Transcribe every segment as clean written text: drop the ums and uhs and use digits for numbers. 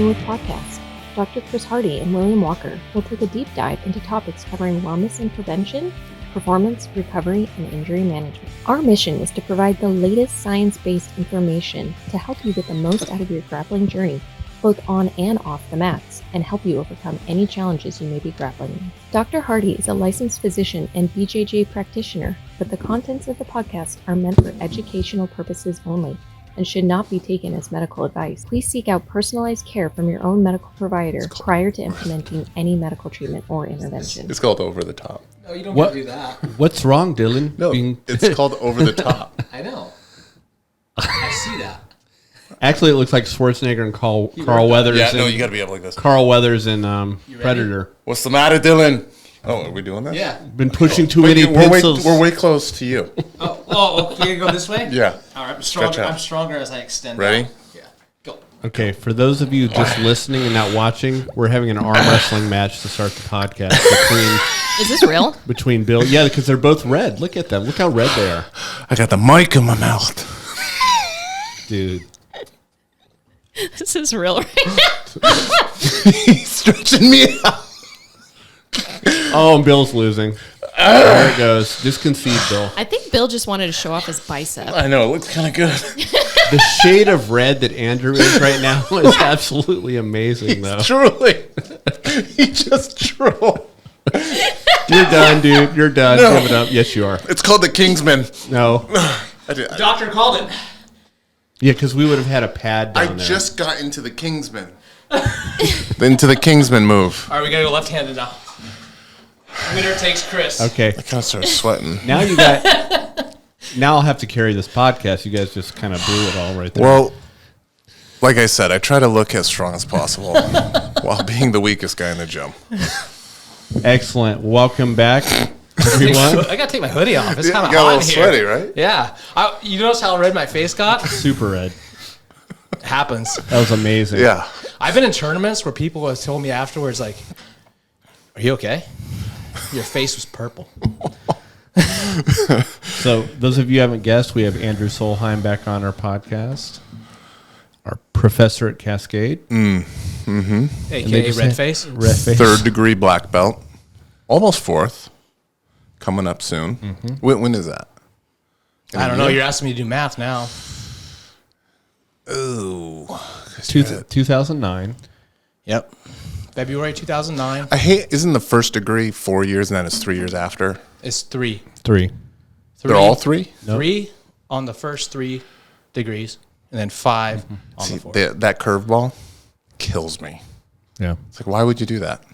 Wrestling with Podcast. Dr. Chris Hardy and William Walker will take a deep dive into topics covering wellness and prevention, performance, recovery, and injury management. Our mission is to provide the latest science-based information to help you get the most out of your grappling journey, both on and off the mats, and help you overcome any challenges you may be grappling with. Dr. Hardy is a licensed physician and BJJ practitioner, but the contents of the podcast are meant for educational purposes only and should not be taken as medical advice. Please seek out personalized care from your own medical provider prior to implementing any medical treatment or intervention. It's called over the top. No, you don't have to do that. What's wrong, Dylan? No, it's called over the top. I know. I see that. Actually, it looks like Schwarzenegger and Carl Weathers. Yeah, no, you got to be able like this. Carl Weathers and Predator. What's the matter, Dylan? Oh, are we doing this? Yeah. Been pushing too many pencils. We're way close to you. Okay, go this way? Yeah. All right, I'm stronger as I extend. Ready? Out. Yeah. Go. Okay, for those of you just listening and not watching, we're having an arm wrestling match to start the podcast Is this real? between Bill. Yeah, because they're both red. Look at them. Look how red they are. I got the mic in my mouth. Dude. This is real right now. He's stretching me out. Oh, and Bill's losing. There it goes. Just concede, Bill. I think Bill just wanted to show off his bicep. I know, it looks kind of good. The shade of red that Andrew is right now is absolutely amazing, though. Truly. He just drooled. You're done, dude. You're done. No. Give it up. Yes, you are. It's called the Kingsman. No. Doctor called it. Yeah, because we would have had a pad down there. I just got into the Kingsman. Into the Kingsman move. All right, we got to go left-handed now. Winner takes Chris. Okay. I kind of started sweating. Now you got. Now I'll have to carry this podcast. You guys just kind of blew it all right there. Well, like I said, I try to look as strong as possible while being the weakest guy in the gym. Excellent. Welcome back, everyone. I got to take my hoodie off. It's kind of You got a hot little in here. sweaty, right? Yeah. You notice how red my face got? Super red. It happens. That was amazing. Yeah. I've been in tournaments where people have told me afterwards, like, "Are you okay? Your face was purple." So, those of you who haven't guessed, we have Andrew Solheim back on our podcast, our professor at Cascade. AKA red face. Red face. 3rd degree black belt. Almost 4th. Coming up soon. When is that? I don't know. You're asking me to do math now. Ooh. 2009. Yep. February 2009. I hate, isn't the 1st degree 4 years and then it's 3 years after? It's 3. 3. They're all 3? Nope. 3 on the first 3 degrees, and then 5 on See, the 4th. that curveball kills me. Yeah. It's like, why would you do that?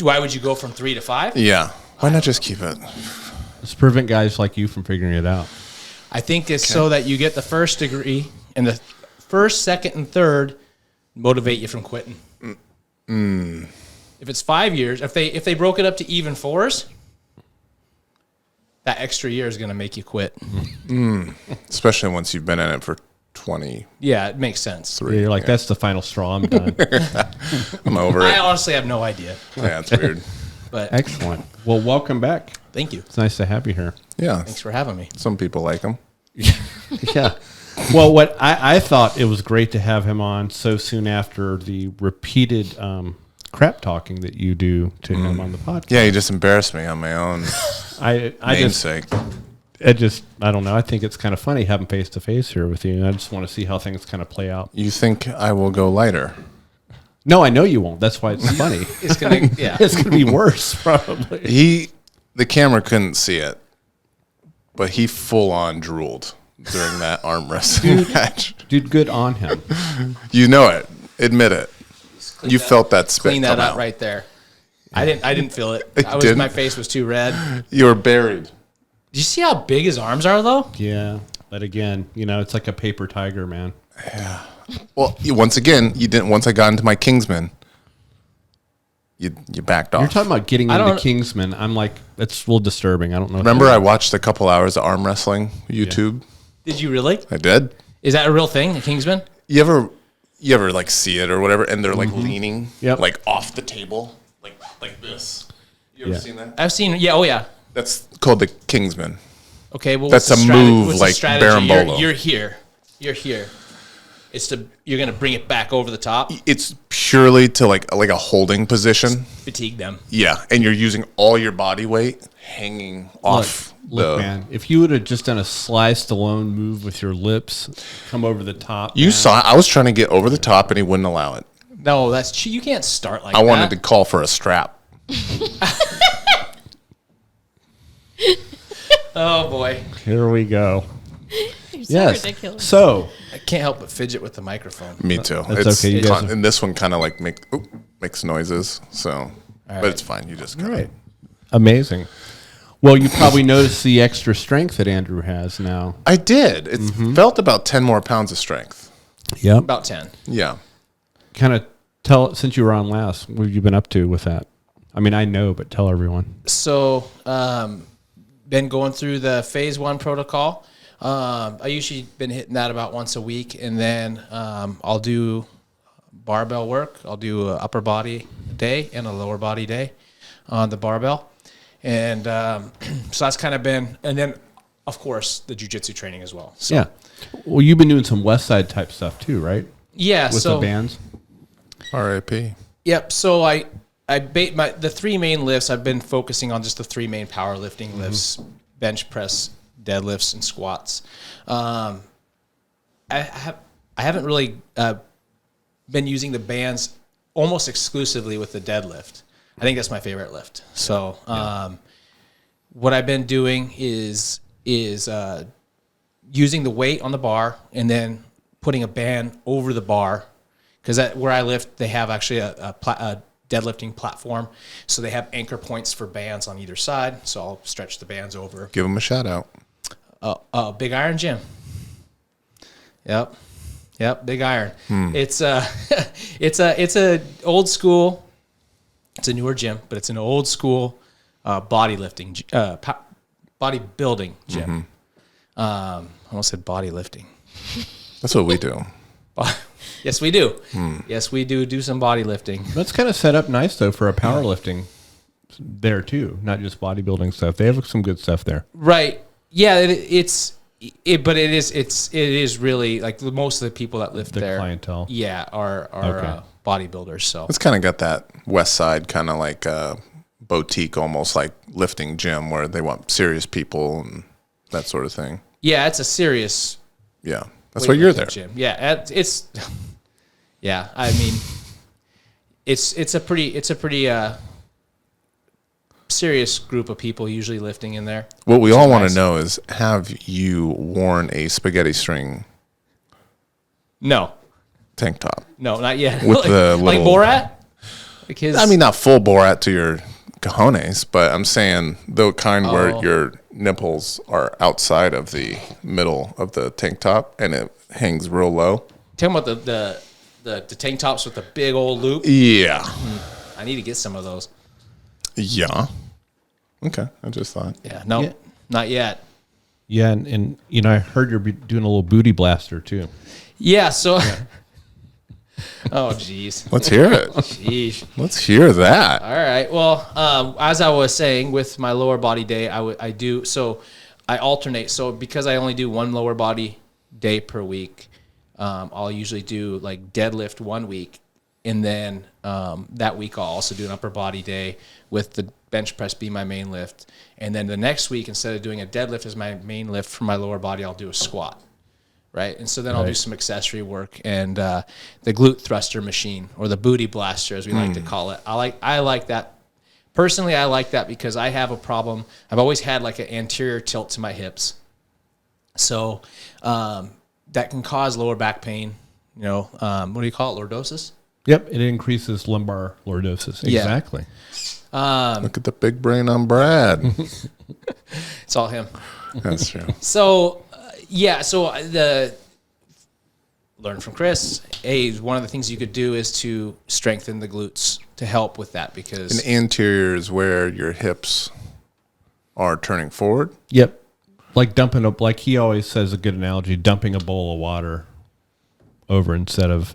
Why would you go from 3 to 5? Yeah. Why not just keep it? Let's prevent guys like you from figuring it out. I think it's so that you get the first degree, and the first, second, and third motivate you from quitting. If it's 5 years, if they broke it up to even 4s, that extra year is going to make you quit. Especially once you've been in it for 20. Yeah, it makes sense. Yeah, you're like, that's the final straw. I'm done. I'm over I it. honestly have no idea, Yeah, it's weird. but Excellent. Well, welcome back. thank you. It's nice to have you here. Yeah. Thanks for having me. Some people like them. Yeah. Well, what I thought it was great to have him on so soon after the repeated crap talking that you do to him on the podcast. Yeah, you just embarrassed me on my own I namesake. I don't know. I think it's kind of funny having face to face here with you. And I just want to see how things kind of play out. You think I will go lighter? No, I know you won't. That's why it's funny. It's gonna, yeah. It's going to be worse, probably. The camera couldn't see it, but he full on drooled during that arm wrestling match. Dude, good on him. You know it. Admit it. You felt that spit Clean that come up out. right there. I didn't feel it. Didn't? My face was too red. You were buried. Do you see how big his arms are, though? Yeah. But again, it's like a paper tiger, man. Yeah. Well, once again, you didn't. Once I got into my Kingsman, you backed off. You're talking about getting into don't- Kingsman. I'm like, that's a little disturbing. I don't know. Remember, I watched a couple hours of arm wrestling YouTube. Did you really? I did. Is that a real thing, the Kingsman? You ever like see it or whatever, and they're like leaning, Yep. like off the table, like this. You ever Yeah. seen that? I've seen. Yeah. Oh yeah. That's called the Kingsman. Okay. Well, That's what's the a move what's like the strategy? Berimbolo. You're here. You're here. You're going to bring it back over the top. It's purely to like a holding position. Fatigue them. Yeah, and you're using all your body weight hanging off. Look, man, if you would have just done a Sly Stallone move with your lips, come over the top. You saw I was trying to get over the top, and he wouldn't allow it. No, you can't start like that. I wanted to call for a strap. Oh boy, Here we go. You're so ridiculous. So I can't help but fidget with the microphone. Me too. That's okay, you guys are- and this one kind of like makes noises. So, but it's fine. You just got it. amazing. Well, you probably noticed the extra strength that Andrew has now. I did. It felt about 10 more pounds of strength. Yep. About 10. Yeah. Kind of tell, since you were on last, what have you been up to with that? I mean, I know, but tell everyone. So, been going through the phase 1 protocol. I usually been hitting that about once a week, and then I'll do barbell work. I'll do an upper body day and a lower body day on the barbell. And so that's kind of been, and then of course the jiu-jitsu training as well. So, Yeah. Well, you've been doing some West Side type stuff too, right? yeah. With the bands. R.I.P. Yep. So the 3 main lifts. I've been focusing on just the 3 main powerlifting lifts: bench press, deadlifts, and squats. I haven't really been using the bands almost exclusively with the deadlift. I think that's my favorite lift. So what I've been doing is using the weight on the bar and then putting a band over the bar, because where I lift, they have actually a deadlifting platform. So they have anchor points for bands on either side. So I'll stretch the bands over. Give him a shout out. Big Iron Gym. Yep, Big Iron. It's a old school. It's a newer gym, but it's an old school bodybuilding gym. I almost said bodylifting. That's what we do. Yes, we do. Yes, we do some bodylifting. That's kind of set up nice though for a powerlifting there too, not just bodybuilding stuff. They have some good stuff there. Right. Yeah, but it is really like most of the people that live The there. clientele. Yeah, are Okay. bodybuilders. So It's kind of got that West Side kind of like boutique, almost like lifting gym where they want serious people and that sort of thing. yeah, it's a serious. Yeah, that's why you're weightlifting there. Gym. Yeah, it's. Yeah, I mean, it's a pretty serious group of people usually lifting in there. What we all want nice. to know is, have you worn a spaghetti string No, tank top? not yet. With the like little- Borat. Like his, I mean, not full Borat to your cojones, but I'm saying the kind where your nipples are outside of the middle of the tank top and it hangs real low. talking about the tank tops with the big old loop. Yeah. I need to get some of those. Yeah. Okay. I just thought. Yeah, no, Yeah. not yet. Yeah, and you know, I heard you're doing a little booty blaster too. Yeah, so. Oh, jeez. Let's hear it. Jeez. Let's hear that. All right. Well, as I was saying, with my lower body day, I alternate. So because I only do one lower body day per week, I'll usually do like deadlift 1 week, and then that week I'll also do an upper body day with the bench press be my main lift, and then the next week, instead of doing a deadlift as my main lift for my lower body, I'll do a squat. Right, and so then I'll do some accessory work and the glute thruster machine, or the booty blaster, as we like to call it. I like that. Personally, I like that because I have a problem. I've always had like an anterior tilt to my hips, so that can cause lower back pain. You know, what do you call it? Lordosis. Yep, it increases lumbar lordosis. Yeah. Exactly. Look at the big brain on Brad. It's all him. That's true. So learn from Chris. One of the things you could do is to strengthen the glutes to help with that, because An anterior is where your hips are turning forward. Yep. Like dumping up, like he always says, a good analogy, dumping a bowl of water over instead of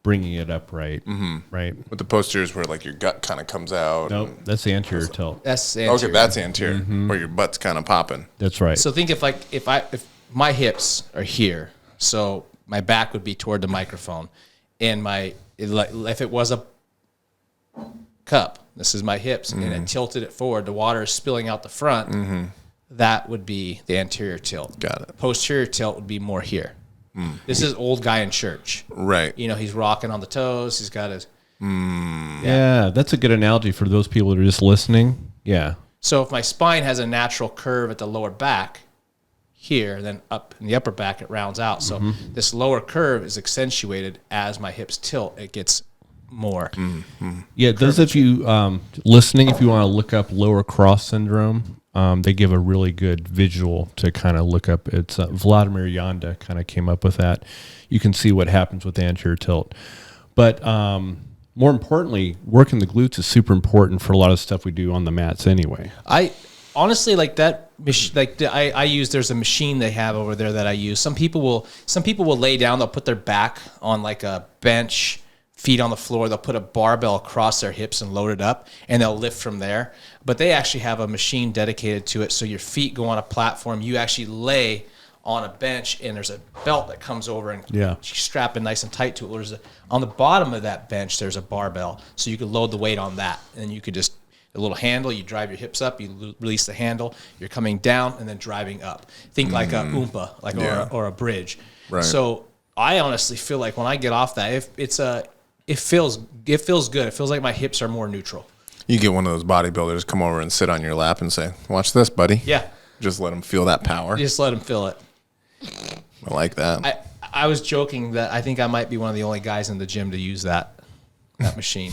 bringing it upright. Right. But the posterior is where like your gut kind of comes out. Nope, that's the anterior tilt. that's anterior. Okay, that's anterior, where your butt's kind of popping. That's right. So think if my hips are here, so my back would be toward the microphone, and if it was a cup, this is my hips, and it tilted it forward, the water is spilling out the front. That would be the anterior tilt. Got it. Posterior tilt would be more here. This is old guy in church. Right. You know, he's rocking on the toes. He's got his. Yeah, that's a good analogy for those people that are just listening. Yeah. So if my spine has a natural curve at the lower back here, then up in the upper back, it rounds out. So this lower curve is accentuated as my hips tilt. It gets more. Yeah, those of you listening, if you want to look up lower cross syndrome, they give a really good visual to kind of look up. It's Vladimir Yanda kind of came up with that. You can see what happens with anterior tilt. But more importantly, working the glutes is super important for a lot of stuff we do on the mats anyway. I honestly like that. I use. There's a machine they have over there that I use. Some people will lay down. They'll put their back on like a bench, feet on the floor. They'll put a barbell across their hips and load it up, and they'll lift from there. But they actually have a machine dedicated to it. So your feet go on a platform. You actually lay on a bench, and there's a belt that comes over and you strap it nice and tight to it. On the bottom of that bench, there's a barbell, so you could load the weight on that, and then you could just a little handle. You drive your hips up, you release the handle. You're coming down and then driving up. Think like a Oompa, or a bridge. Right. So I honestly feel like when I get off that, it feels good. It feels like my hips are more neutral. You get one of those bodybuilders come over and sit on your lap and say, "Watch this, buddy." Yeah. Just let them feel that power. Just let them feel it. I like that. I was joking that I think I might be one of the only guys in the gym to use that machine.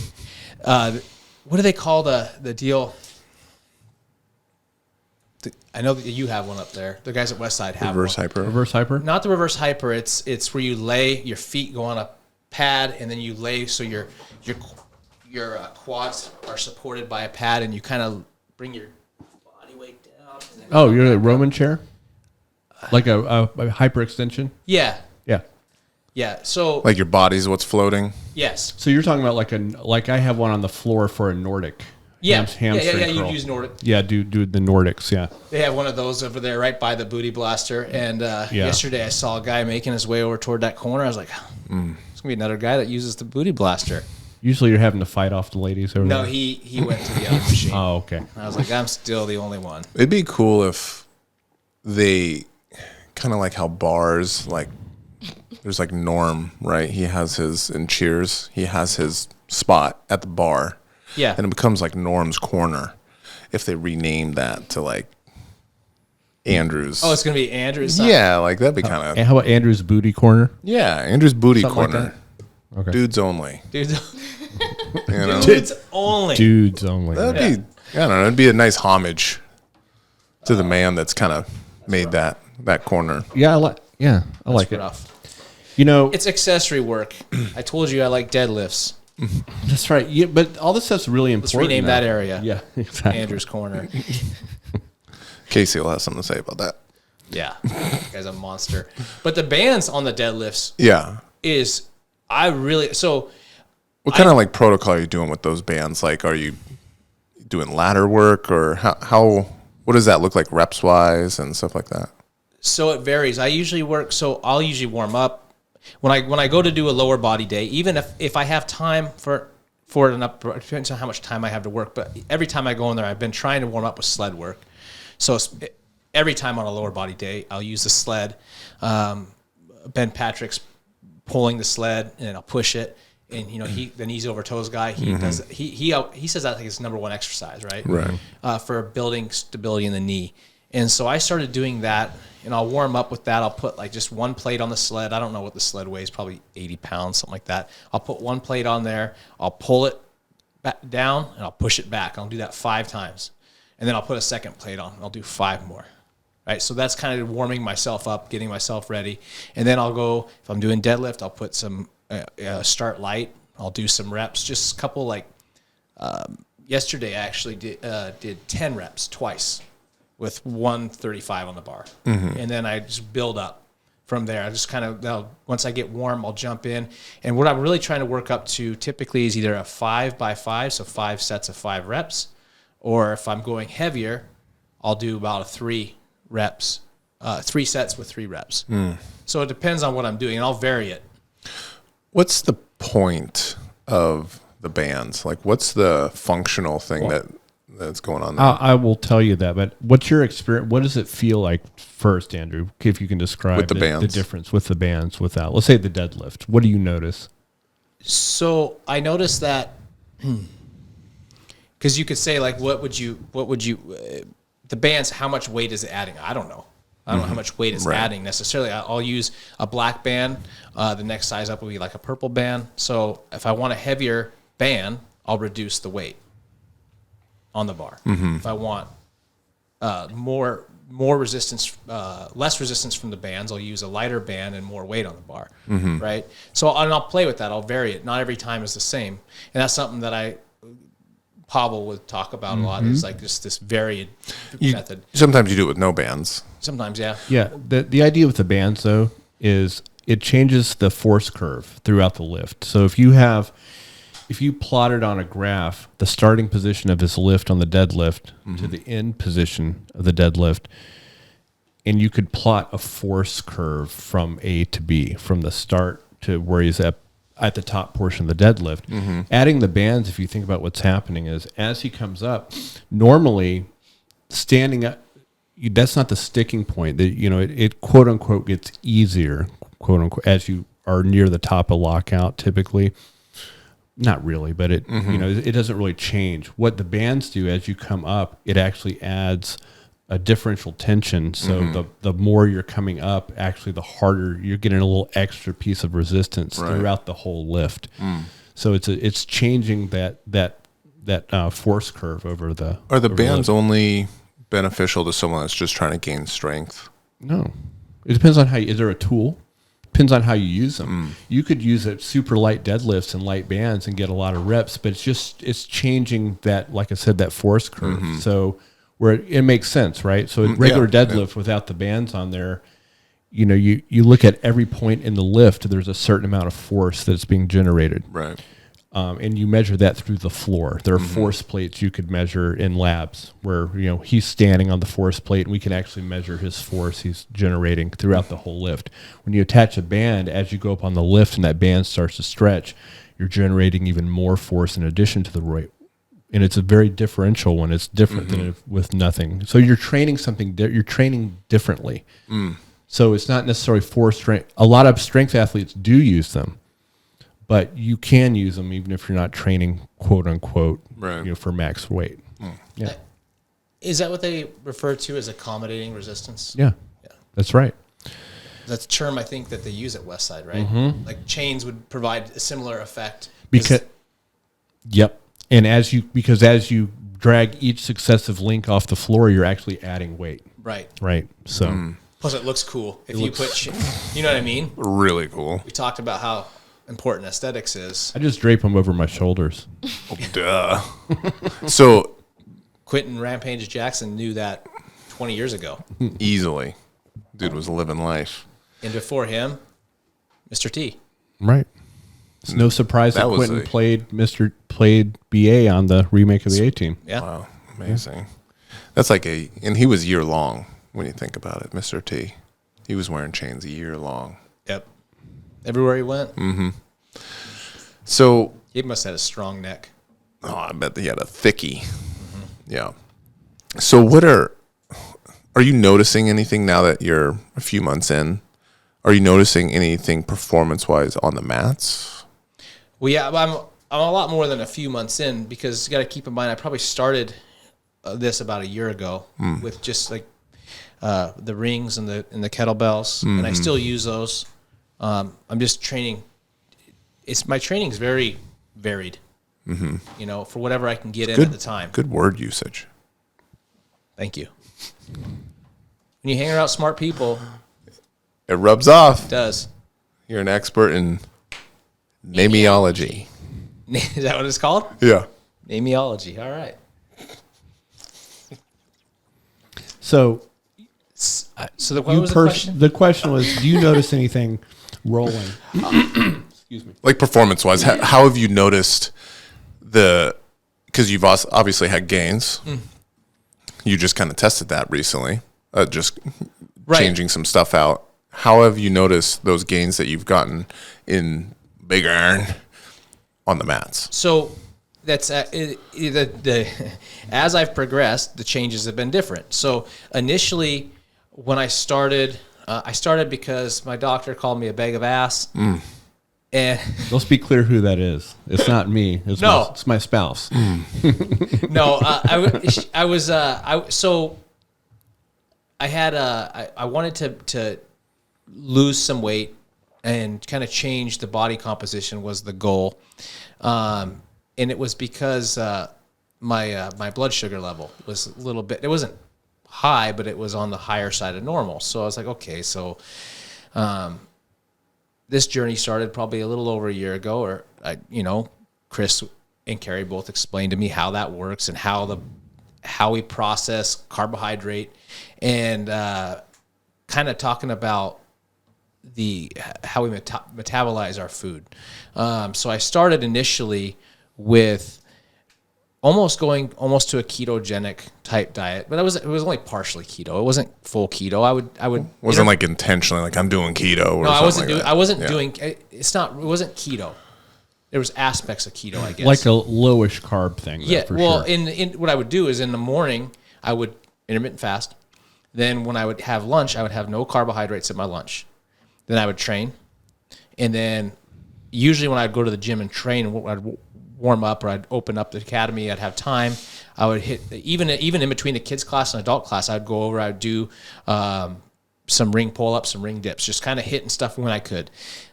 What do they call the deal? I know that you have one up there. The guys at Westside have Reverse one. hyper. Reverse hyper? Not the reverse hyper. It's where you lay your feet go on a pad, and then you lay so your quads are supported by a pad, and you kind of bring your body weight down. Oh, you're in a Roman chair? Like a hyperextension? Yeah. Yeah. So Like your body's what's floating. yes. So you're talking about like I have one on the floor for a Nordic. Hamstring You curl. use Nordic. Yeah, do the Nordics, yeah. They have one of those over there right by the booty blaster. And yesterday I saw a guy making his way over toward that corner. I was like, it's going to be another guy that uses the booty blaster. Usually you're having to fight off the ladies over No, there. he went to the other machine. Oh, okay. I was like, I'm still the only one. It'd be cool if they kind of like how bars, like there's like Norm, right? He has his, in Cheers, he has his spot at the bar. Yeah. And it becomes like Norm's Corner if they renamed that to like Andrew's. Oh, it's going to be Andrew's. Yeah, like that'd be kind And of. how about Andrew's booty corner? Yeah, Andrew's Booty Something like Corner. Okay. Dudes only. Dudes, You know? dudes only. Dudes only. That'd be, I don't know, it'd be a nice homage to the man that's kind of made that corner. Yeah, I like it. Rough. You know, It's accessory work. I told you I like deadlifts. that's right. Yeah, but all this stuff's really Let's important. rename now. that area. Yeah, exactly. Andrew's Corner. Casey will have something to say about that. Yeah. That guy's a monster. But the bands on the deadlifts Yeah. What kind of like protocol are you doing with those bands? Like, are you doing ladder work or what does that look like reps wise and stuff like that? So it varies. I'll usually warm up. When I go to do a lower body day, even if I have time for it enough, it depends on how much time I have to work. But every time I go in there, I've been trying to warm up with sled work. So every time on a lower body day, I'll use the sled. Ben Patrick's pulling the sled, and I'll push it. And the knees over toes guy, he does. He says that like his number one exercise, right? Right. For building stability in the knee. And so I started doing that, and I'll warm up with that. I'll put like just one plate on the sled. I don't know what the sled weighs, probably 80 pounds, something like that. I'll put one plate on there. I'll pull it back down, and I'll push it back. I'll do that 5 times. And then I'll put a second plate on. I'll do 5 more. Right? So that's kind of warming myself up, getting myself ready. And then I'll go, if I'm doing deadlift, I'll put some start light. I'll do some reps, just a couple yesterday I actually did 10 reps twice with 135 on the bar. And then I just build up from there. I just kind of, once I get warm, I'll jump in. And what I'm really trying to work up to typically is either a 5x5, so 5 sets of 5 reps, or if I'm going heavier, I'll do about a 3 reps 3 sets with 3 reps. So it depends on what I'm doing, and I'll vary it. What's the point of the bands? Like, what's the functional thing that's going on there? I will tell you that, but what's your experience? What does it feel like first, Andrew? If you can describe With the bands. the difference with the bands without, let's say the deadlift. What do you notice? So I noticed that because you could say like, what would you, the bands, how much weight is it adding? I don't know. I don't know how much weight it's adding necessarily. I'll use a black band. The next size up will be like a purple band. So if I want a heavier band, I'll reduce the weight on the bar. If I want more resistance, less resistance from the bands, I'll use a lighter band and more weight on the bar, right? So and I'll play with that. I'll vary it. Not every time is the same, and that's something that Pavel would talk about a lot. Is like this varied method. Sometimes you do it with no bands. Sometimes, yeah. Yeah, the idea with the bands though is it changes the force curve throughout the lift. So if you plotted on a graph the starting position of his lift on the deadlift to the end position of the deadlift, and you could plot a force curve from A to B, from the start to where he's at the top portion of the deadlift. Adding the bands, if you think about what's happening, is as he comes up, normally standing up, that's not the sticking point. It quote unquote gets easier, quote unquote, as you are near the top of lockout typically. Not really, but it it doesn't really change. What the bands do as you come up, it actually adds a differential tension. So the more you're coming up, actually the harder you're getting a little extra piece of resistance throughout the whole lift. So it's changing that force curve over the. Are the bands only beneficial to someone that's just trying to gain strength? No, it depends on is there a tool? Depends on how you use them. You could use it super light deadlifts and light bands and get a lot of reps, but it's changing that, like I said, that force curve. So where it makes sense, right? So a regular deadlift without the bands on there, you look at every point in the lift, there's a certain amount of force that's being generated. Right. And you measure that through the floor. There are force plates you could measure in labs where, he's standing on the force plate and we can actually measure his force he's generating throughout the whole lift. When you attach a band, as you go up on the lift and that band starts to stretch, you're generating even more force in addition to the rate. And it's a very differential one. It's different than with nothing. So you're training you're training differently. So it's not necessarily force strength. A lot of strength athletes do use them. But you can use them even if you're not training, quote unquote, for max weight. Yeah. Is that what they refer to as accommodating resistance? Yeah. That's right. That's a term I think that they use at Westside, right? Like chains would provide a similar effect. Yep. And as you drag each successive link off the floor, you're actually adding weight. Right. Right. So. Plus, it looks cool if you put. You know what I mean? Really cool. We talked about how important aesthetics is. I just drape them over my shoulders. Duh. So Quentin Rampage Jackson knew that 20 years ago. Easily. Dude was living life. And before him, Mr. T. Right. It's no surprise that Quentin played BA on the remake of the A-Team. Yeah. Wow. Amazing. That's like and he was year long when you think about it, Mr. T. He was wearing chains a year long. Yep. Everywhere he went. So he must have had a strong neck. Oh, I bet he had a thickie. Yeah. So are you noticing anything now that you're a few months in? Are you noticing anything performance-wise on the mats? Well, yeah, I'm a lot more than a few months in because you got to keep in mind I probably started this about a year ago with just like the rings and the kettlebells, and I still use those. I'm just training. My training's very varied, for whatever I can get in at the time. Good word usage. Thank you. When you hang around smart people, it rubs off. It does. You're an expert in namiology. Is that what it's called? Yeah. Namiology. All right. So what was the question? The question was, do you notice anything rolling? Excuse me. Like performance-wise, how have you noticed because you've obviously had gains. You just kind of tested that recently. Just Right. changing some stuff out. How have you noticed those gains that you've gotten in big iron on the mats? So that's as I've progressed, the changes have been different. So initially, when I started because my doctor called me a bag of ass. And Let's be clear who that is. It's not me. It's my spouse. no, I wanted to lose some weight and kind of change the body composition was the goal. And it was because my blood sugar level was a little bit, it wasn't high, but it was on the higher side of normal. So I was like, okay, so this journey started probably a little over a year ago, or Chris and Carrie both explained to me how that works and how we process carbohydrate, and kind of talking about how we metabolize our food. So I started initially with almost to a ketogenic type diet, but it was only partially keto. It wasn't full keto. I would Wasn't like intentionally like I'm doing keto or no, something. I wasn't doing it wasn't keto. There was aspects of keto, I guess. Like a lowish carb thing. Yeah. For Well, sure. in what I would do is in the morning I would intermittent fast. Then when I would have lunch, I would have no carbohydrates at my lunch. Then I would train, and then usually when I'd go to the gym and train, I'd warm up or I'd open up the academy, I'd have time. I would hit even in between the kids class and adult class, I'd go over, I'd do some ring pull-ups, some ring dips, just kind of hitting stuff when I could.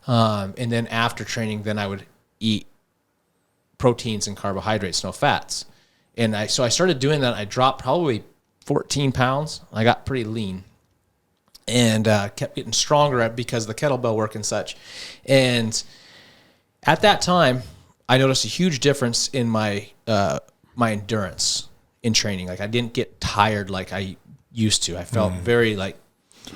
And then after training, then I would eat proteins and carbohydrates, no fats. And so I started doing that. I dropped probably 14 pounds. I got pretty lean and kept getting stronger because of the kettlebell work and such. And at that time, I noticed a huge difference in my endurance in training. Like I didn't get tired like I used to. I felt very like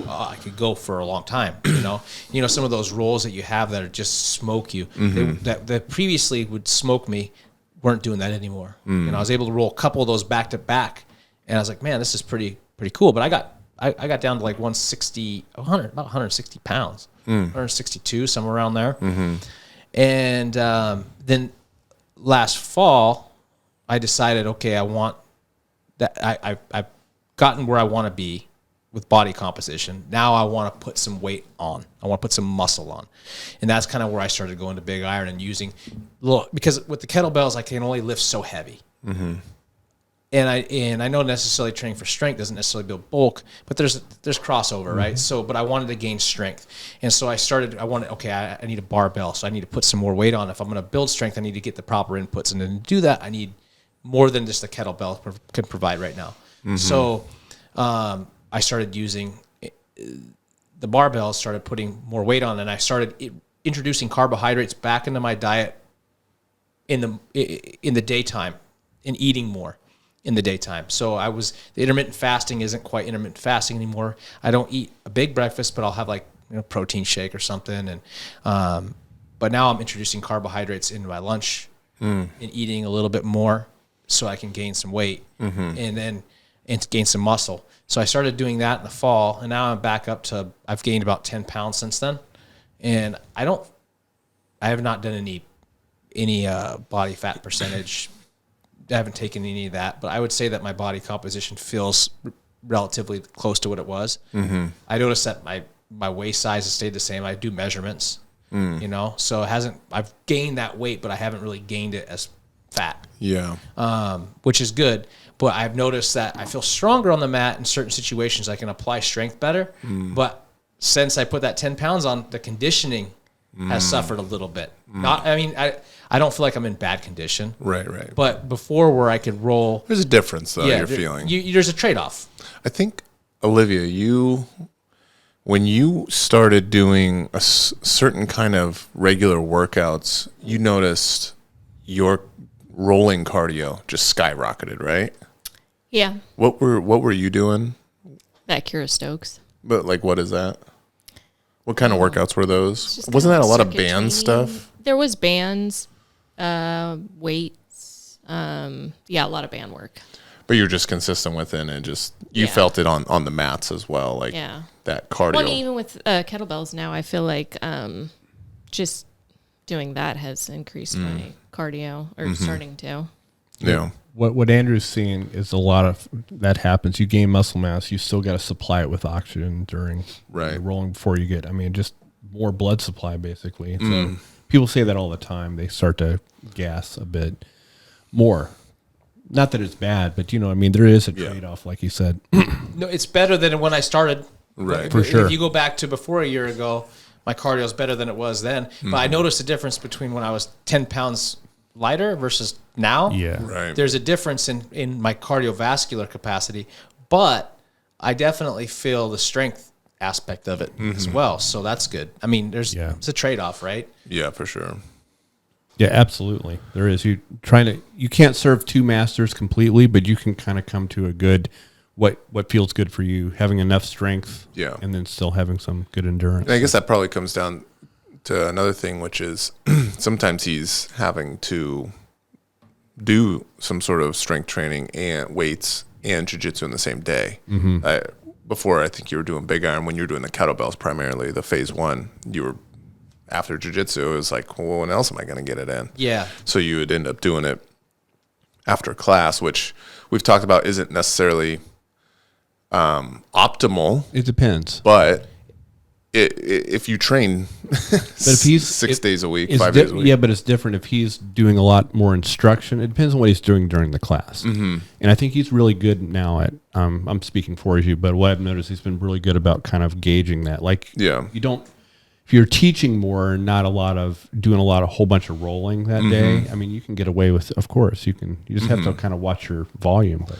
I could go for a long time. You know some of those rolls that you have that are just smoke you. That previously would smoke me weren't doing that anymore. I was able to roll a couple of those back to back, and I was like, man, this is pretty cool. But I got down to like about 160 pounds, 162, somewhere around there. And then last fall, I decided, okay, I want that. I've gotten where I want to be with body composition. Now I want to put some weight on. I want to put some muscle on. And that's kind of where I started going to big iron and using because with the kettlebells, I can only lift so heavy. And I know necessarily training for strength doesn't necessarily build bulk, but there's crossover, right? So, but I wanted to gain strength. And so I need a barbell. So I need to put some more weight on. If I'm going to build strength, I need to get the proper inputs. And then to do that, I need more than just the kettlebell can provide right now. So I started using the barbell, started putting more weight on, and I started introducing carbohydrates back into my diet in the daytime and eating more in the daytime. So the intermittent fasting isn't quite intermittent fasting anymore. I don't eat a big breakfast, but I'll have like protein shake or something. And but now I'm introducing carbohydrates into my lunch and eating a little bit more so I can gain some weight and to gain some muscle. So I started doing that in the fall, and now I'm back up to, I've gained about 10 pounds since then. And I have not done any body fat percentage. I haven't taken any of that, but I would say that my body composition feels relatively close to what it was. I noticed that my waist size has stayed the same. I do measurements, so I've gained that weight, but I haven't really gained it as fat. Yeah. Which is good. But I've noticed that I feel stronger on the mat in certain situations. I can apply strength better. But since I put that 10 pounds on, the conditioning has suffered a little bit. I don't feel like I'm in bad condition. Right. But before, where I could roll. There's a difference, though, you're feeling. There's a trade-off. I think, Olivia, when you started doing a certain kind of regular workouts, you noticed your rolling cardio just skyrocketed, right? Yeah. What were you doing? That Kira Stokes. But like, what is that? What kind of workouts were those? Wasn't that a lot of band training stuff? There was bands, weights. A lot of band work. But you're just consistent with it, and just you Yeah. felt it on the mats as well, like that cardio. Well, and even with kettlebells now, I feel like just doing that has increased my cardio, or starting to. Yeah. What Andrew's seeing is a lot of that happens. You gain muscle mass, you still got to supply it with oxygen during the rolling before you get. I mean, just more blood supply basically. So people say that all the time. They start to gas a bit more. Not that it's bad, but I mean, there is a trade-off, like you said. No, it's better than when I started. Right. For sure. If you go back to before a year ago, my cardio is better than it was then. But I noticed a difference between when I was 10 pounds lighter versus now. Yeah. Right. There's a difference in my cardiovascular capacity, but I definitely feel the strength aspect of it as well. So that's good. I mean, it's a trade-off, right? Yeah, for sure. Yeah, absolutely. There is. You can't serve two masters completely, but you can kind of come to a good what feels good for you, having enough strength, and then still having some good endurance. And I guess that probably comes down to another thing, which is sometimes he's having to do some sort of strength training and weights and jiu-jitsu in the same day. Before, I think you were doing big iron when you were doing the kettlebells primarily, the phase 1, you were after jiu-jitsu, it was like, well, when else am I going to get it in? Yeah. So you would end up doing it after class, which we've talked about isn't necessarily optimal. It depends. But if you train if he's 6 days a week, 5 days a week. Yeah, but it's different if he's doing a lot more instruction. It depends on what he's doing during the class. And I think he's really good now at, I'm speaking for you, but what I've noticed, he's been really good about kind of gauging that. Like, if you're teaching more and not doing a whole bunch of rolling that day, I mean, you can get away with, of course, you just have to kind of watch your volume. But.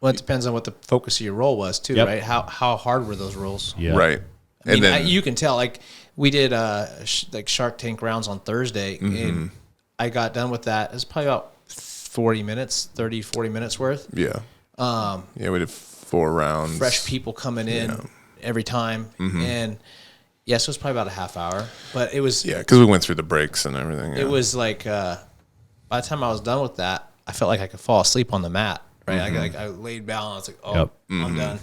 Well, it depends on what the focus of your roll was too, right? How hard were those rolls? Yeah. Right. I mean, you can tell. Like we did, like Shark Tank rounds on Thursday, and I got done with that. It was probably about 40 minutes worth. Yeah. We did 4 rounds. Fresh people coming in every time, and so it was probably about a half hour. But it was because we went through the breaks and everything. It was like by the time I was done with that, I felt like I could fall asleep on the mat. Right, I laid down. And I was like, "Oh, I'm done."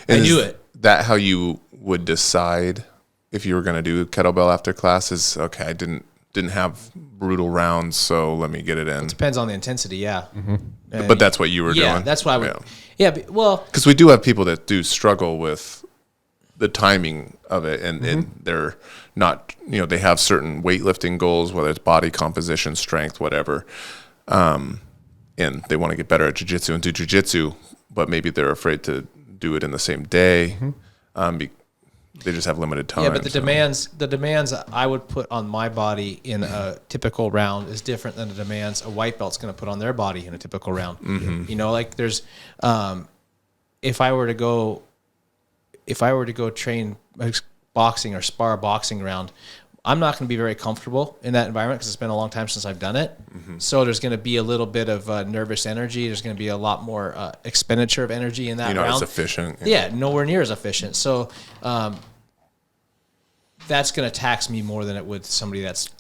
And I knew it. That how you would decide if you were going to do kettlebell after class is okay. I didn't have brutal rounds, so let me get it in. It depends on the intensity, yeah. But that's what you were doing. Yeah, that's what I would. Yeah, well, because we do have people that do struggle with the timing of it, and they're not. They have certain weightlifting goals, whether it's body composition, strength, whatever. And they want to get better at jiu-jitsu and do jiu-jitsu, but maybe they're afraid to do it in the same day. They just have limited time. Yeah, but the demands I would put on my body in a typical round is different than the demands a white belt's going to put on their body in a typical round. Like there's, if I were to go train boxing or spar a boxing round, I'm not going to be very comfortable in that environment because it's been a long time since I've done it. So there's going to be a little bit of nervous energy. There's going to be a lot more expenditure of energy in that round. It's efficient. Yeah, nowhere near as efficient. So that's going to tax me more than it would somebody that's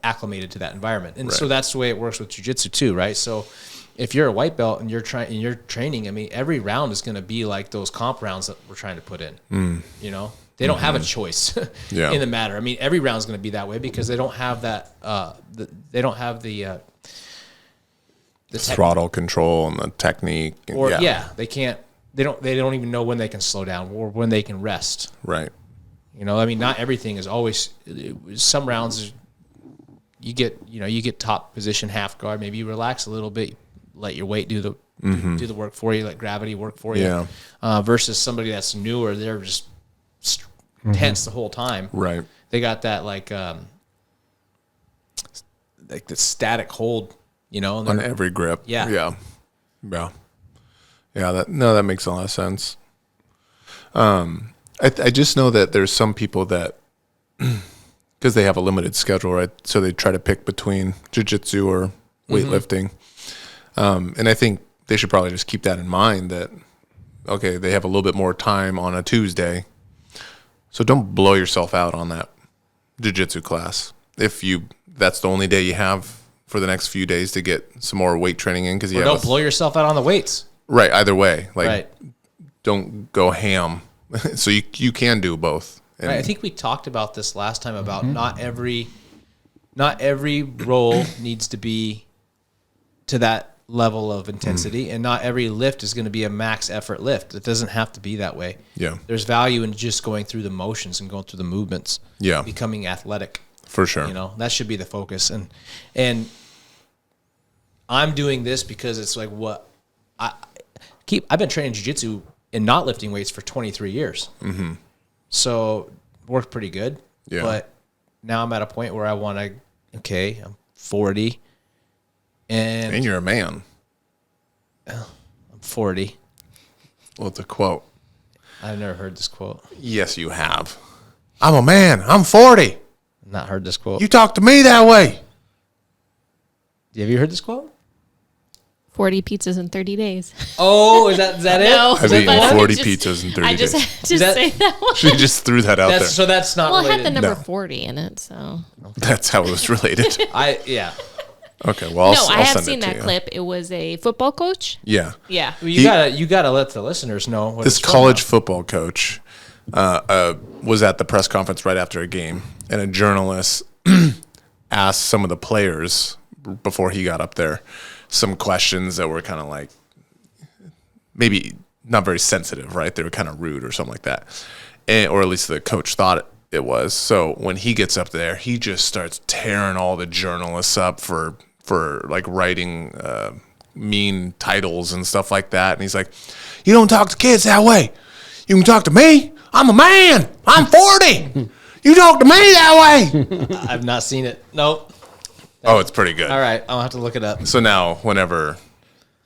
acclimated to that environment. And so that's the way it works with jiu-jitsu too, right? So if you're a white belt and you're training, I mean, every round is going to be like those comp rounds that we're trying to put in. They don't have a choice in the matter. I mean, every round is going to be that way because they don't have that. They don't have the throttle control and the technique. They can't. They don't even know when they can slow down or when they can rest. Right. I mean, not everything is always. Some rounds, you get top position half guard. Maybe you relax a little bit, let your weight do the work for you, let gravity work for you. Versus somebody that's newer, they're just tense the whole time. Right. They got that like the static hold, on every grip. Yeah. That makes a lot of sense. I just know that there's some people that because they have a limited schedule, right? So they try to pick between jiu-jitsu or weightlifting. And I think they should probably just keep that in mind that, okay, they have a little bit more time on a Tuesday. So don't blow yourself out on that jiu-jitsu class. If that's the only day you have for the next few days to get some more weight training in? Because you don't blow yourself out on the weights. Right. Either way, like Right. don't go ham. So you can do both. And Right. I think we talked about this last time about not every roll needs to be to that level of intensity, and not every lift is going to be a max effort lift. It doesn't have to be that way. Yeah. There's value in just going through the motions and going through the movements. Yeah. Becoming athletic. For sure. You know, that should be the focus. And I'm doing this because it's like what I've been training jiu-jitsu and not lifting weights for 23 years. Mm-hmm. So worked pretty good. Yeah. But now I'm at a point where I want to, I'm 40 and you're a man. I'm 40. Well, it's a quote. I've never heard this quote. Yes, you have. I'm a man. I'm 40. Not heard this quote. You talk to me that way. Have you heard this quote? 40 pizzas in 30 days. Oh, is that it? No. I've eaten 40 pizzas in 30 I just days. had to that- say that one. She just threw that out there. So that's not Well, it related. had the number No. 40 in it, so. That's how it was related. Yeah. Okay, well, No, I I'll have send seen it to that you. clip. It was a football coach. Yeah. Yeah. Well, He- you gotta let the listeners know what This it's from college now. football coach was at the press conference right after a game, and a journalist asked some of the players before he got up there some questions that were kind of like maybe not very sensitive, right? They were kind of rude or something like that, or at least the coach thought it was. So when he gets up there, he just starts tearing all the journalists up for like writing mean titles and stuff like that. And he's like, "You don't talk to kids that way. You can talk to me. I'm a man. I'm 40. You talk to me that way." I've not seen it. Nope. Oh, it's pretty good. All right, I'll have to look it up. So now, whenever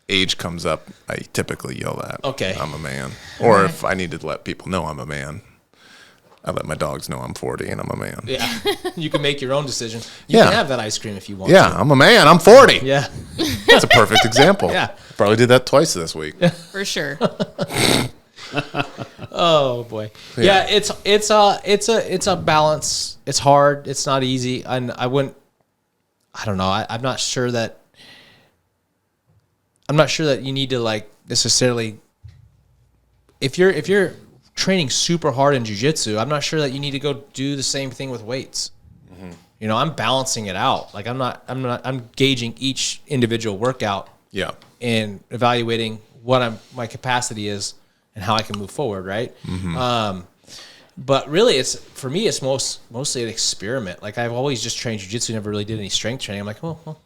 age comes up, I typically yell that. Okay. I'm a man. Or if I need to let people know I'm a man, I let my dogs know I'm 40 and I'm a man. Yeah, you can make your own decision. You Yeah. can have that ice cream if you want. Yeah, to. I'm a man. I'm 40. Yeah. That's a perfect example. Yeah. Probably did that twice this week. For sure. Oh boy. Yeah, it's a balance. It's hard. It's not easy. And I don't know. I'm not sure that you need to like necessarily. If you're training super hard in jiu-jitsu, I'm not sure that you need to go do the same thing with weights. Mm-hmm. You know, I'm balancing it out. Like I'm gauging each individual workout. Yeah. And evaluating what my capacity is and how I can move forward, right? Mm-hmm. But really, for me, it's mostly an experiment. Like I've always just trained jiu-jitsu, never really did any strength training. I'm like, well,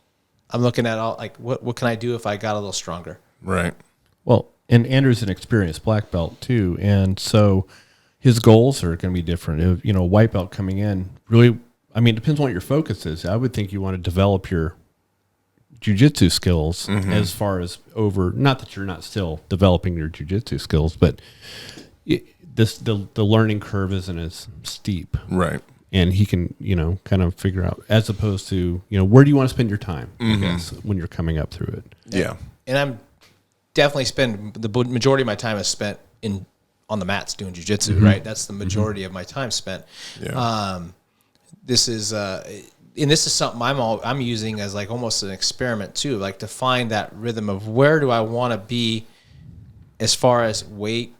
I'm looking at all like what can I do if I got a little stronger? Right. Well, and Andrew's an experienced black belt too, and so his goals are going to be different. You know, white belt coming in, really, I mean, it depends on what your focus is. I would think you want to develop your jiu-jitsu skills as far as not that you're not still developing your jiu-jitsu skills, but the learning curve isn't as steep. Right. And he can, kind of figure out, as opposed to, where do you want to spend your time, I guess, when you're coming up through it. Yeah. And I'm definitely the majority of my time is spent on the mats doing jiu-jitsu, right? That's the majority of my time spent. Yeah. This is something I'm using as like almost an experiment too, like to find that rhythm of where do I want to be as far as weight,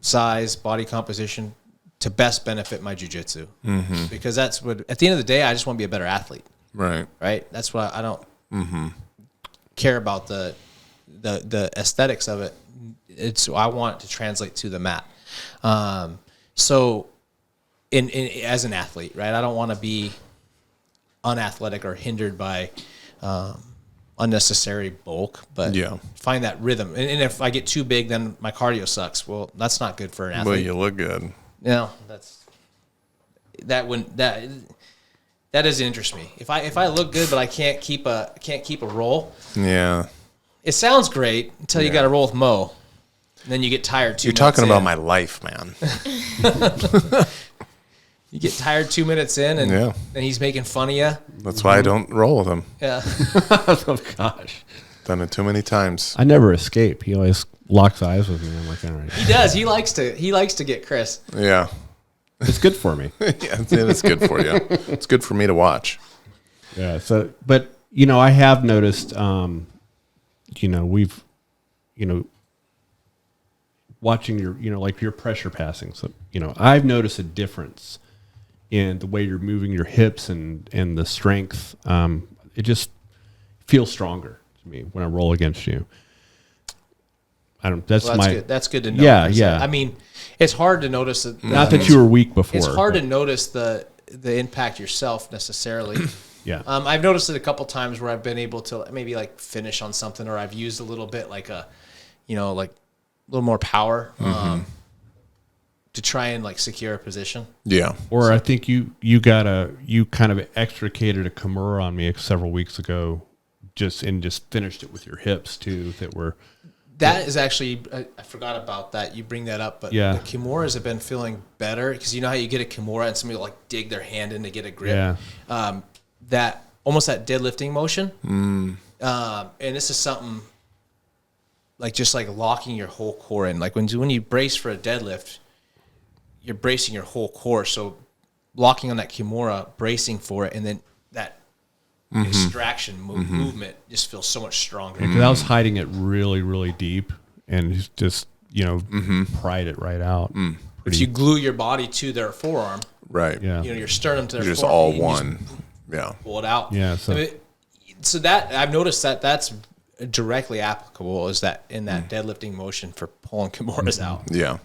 size, body composition to best benefit my jiu-jitsu. Because that's what, at the end of the day, I just want to be a better athlete. Right. Right. That's why I don't care about the aesthetics of it. I want it to translate to the mat. So in as an athlete, right, I don't want to be unathletic or hindered by unnecessary bulk, but find that rhythm. And if I get too big, then my cardio sucks. Well, that's not good for an athlete. Well, you look good. No, that doesn't interest me. If I look good but I can't keep a roll, Yeah. it sounds great until you got to roll with Mo, and then you get tired. You're talking about my life, man. You get tired 2 minutes in, and then he's making fun of you. That's why I don't roll with him. Yeah. Oh, gosh. Done it too many times. I never escape. He always locks eyes with me. I'm like, all right. He does. He likes to get Chris. Yeah. It's good for me. Yeah, it's good for you. It's good for me to watch. Yeah. So, but I have noticed, watching your, like your pressure passing. So, I've noticed a difference in the way you're moving your hips and the strength. It just feels stronger to me when I roll against you. That's good. That's good to know. Yeah. I mean, it's hard to notice that. Not that you were weak before. It's hard to notice the impact yourself necessarily. Yeah. I've noticed it a couple times where I've been able to maybe like finish on something, or I've used a little bit like a little more power to try and like secure a position. Yeah. Or I think you kind of extricated a Kimura on me several weeks ago, just finished it with your hips too. That is actually, I forgot about that. You bring that up, but yeah. The Kimuras have been feeling better because you know how you get a Kimura and somebody will like dig their hand in to get a grip. Yeah. That almost that deadlifting motion. And this is something like just like locking your whole core in. Like when you brace for a deadlift, you're bracing your whole core. So locking on that Kimura, bracing for it, and then that extraction movement just feels so much stronger. Because I was hiding it really, really deep and just, pried it right out. If you glue your body to their forearm, Right. Yeah. your sternum to their Just forearm, all you one. Yeah. pull it out. Yeah. So that I've noticed that's directly applicable is that in that deadlifting motion for pulling Kimuras out. Yeah.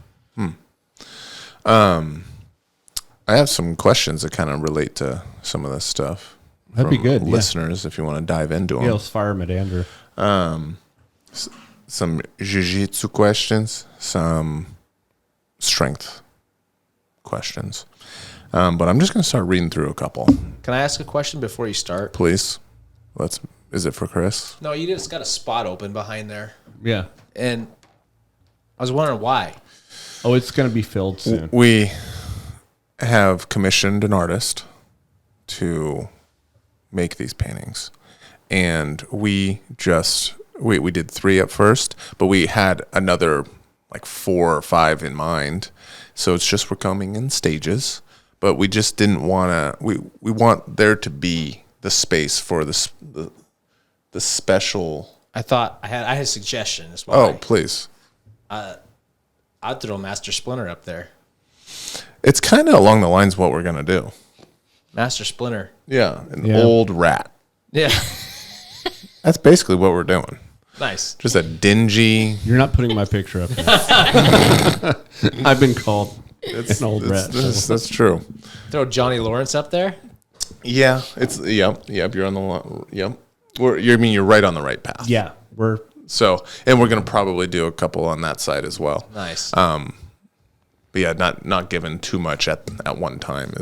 I have some questions that kind of relate to some of this stuff. That'd be good. Listeners, if you want to dive into them. Yeah, let's fire them at Andrew. Some jiu-jitsu questions, some strength questions. But I'm just going to start reading through a couple. Can I ask a question before you start? Please. Is it for Chris? No, you just got a spot open behind there. Yeah. And I was wondering why. Oh, it's going to be filled soon. We have commissioned an artist to make these paintings. And we did 3 at first, but we had another like 4 or 5 in mind. So it's just we're coming in stages, but we just didn't want to, we want there to be the space for the special. I thought I had a suggestion as well. Oh, please. I'd throw Master Splinter up there. It's kind of along the lines of what we're going to do. Master Splinter. Yeah. Old rat. Yeah. That's basically what we're doing. Nice. Just a dingy. You're not putting my picture up there. I've been called an old rat. That's true. Throw Johnny Lawrence up there. Yeah. Yep. You're on the, yep. You're right on the right path. Yeah. And we're going to probably do a couple on that side as well. Nice. But yeah, not given too much at one time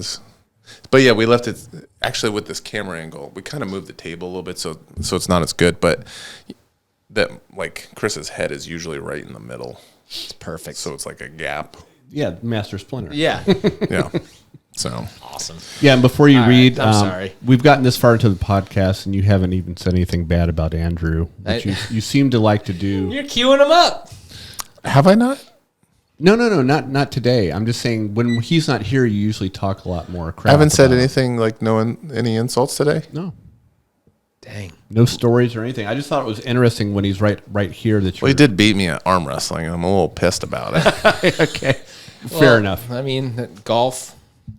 but yeah, we left it actually with this camera angle. We kind of moved the table a little bit so it's not as good, but that like Chris's head is usually right in the middle. It's perfect. So it's like a gap. Yeah, Master Splinter. Yeah. Yeah. So awesome. Yeah, and before you read, I'm sorry. We've gotten this far into the podcast, and you haven't even said anything bad about Andrew, which you seem to like to do. You're queuing him up. Have I not? No, not today. I'm just saying when he's not here, you usually talk a lot more crap. I haven't said anything like any insults today. No. Dang. No stories or anything. I just thought it was interesting when he's right here that you. Well, he did beat me at arm wrestling, and I'm a little pissed about it. Okay. Fair enough. I mean, golf.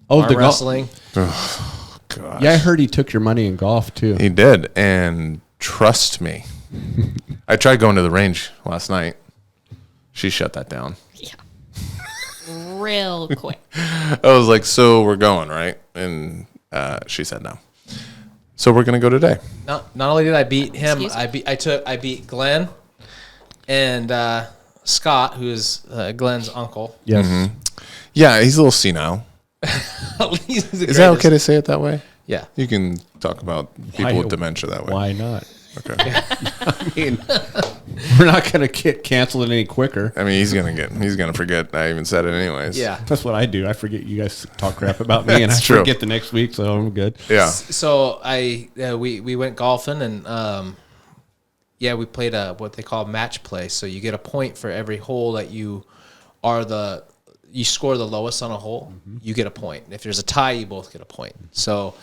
Oh, arm wrestling. Oh, gosh. Yeah, I heard he took your money in golf too. He did, and trust me, I tried going to the range last night. She shut that down. Yeah. Real quick. I was like, so we're going, right? And she said no. So we're going to go today. Not only did I beat him, Excuse me? I beat Glenn and Scott, who is Glenn's uncle. Yes. Mm-hmm. Yeah, he's a little senile. Is that okay to say it that way? Yeah. You can talk about people with dementia that way. Why not? Okay. I mean, we're not going to get canceled any quicker. I mean, he's gonna forget I even said it anyways. Yeah. That's what I do. I forget you guys talk crap about me, and I true. forget the next week, so I'm good. Yeah. So we went golfing and we played what they call match play. So you get a point for every hole that you score the lowest on a hole, you get a point. If there's a tie, you both get a point. So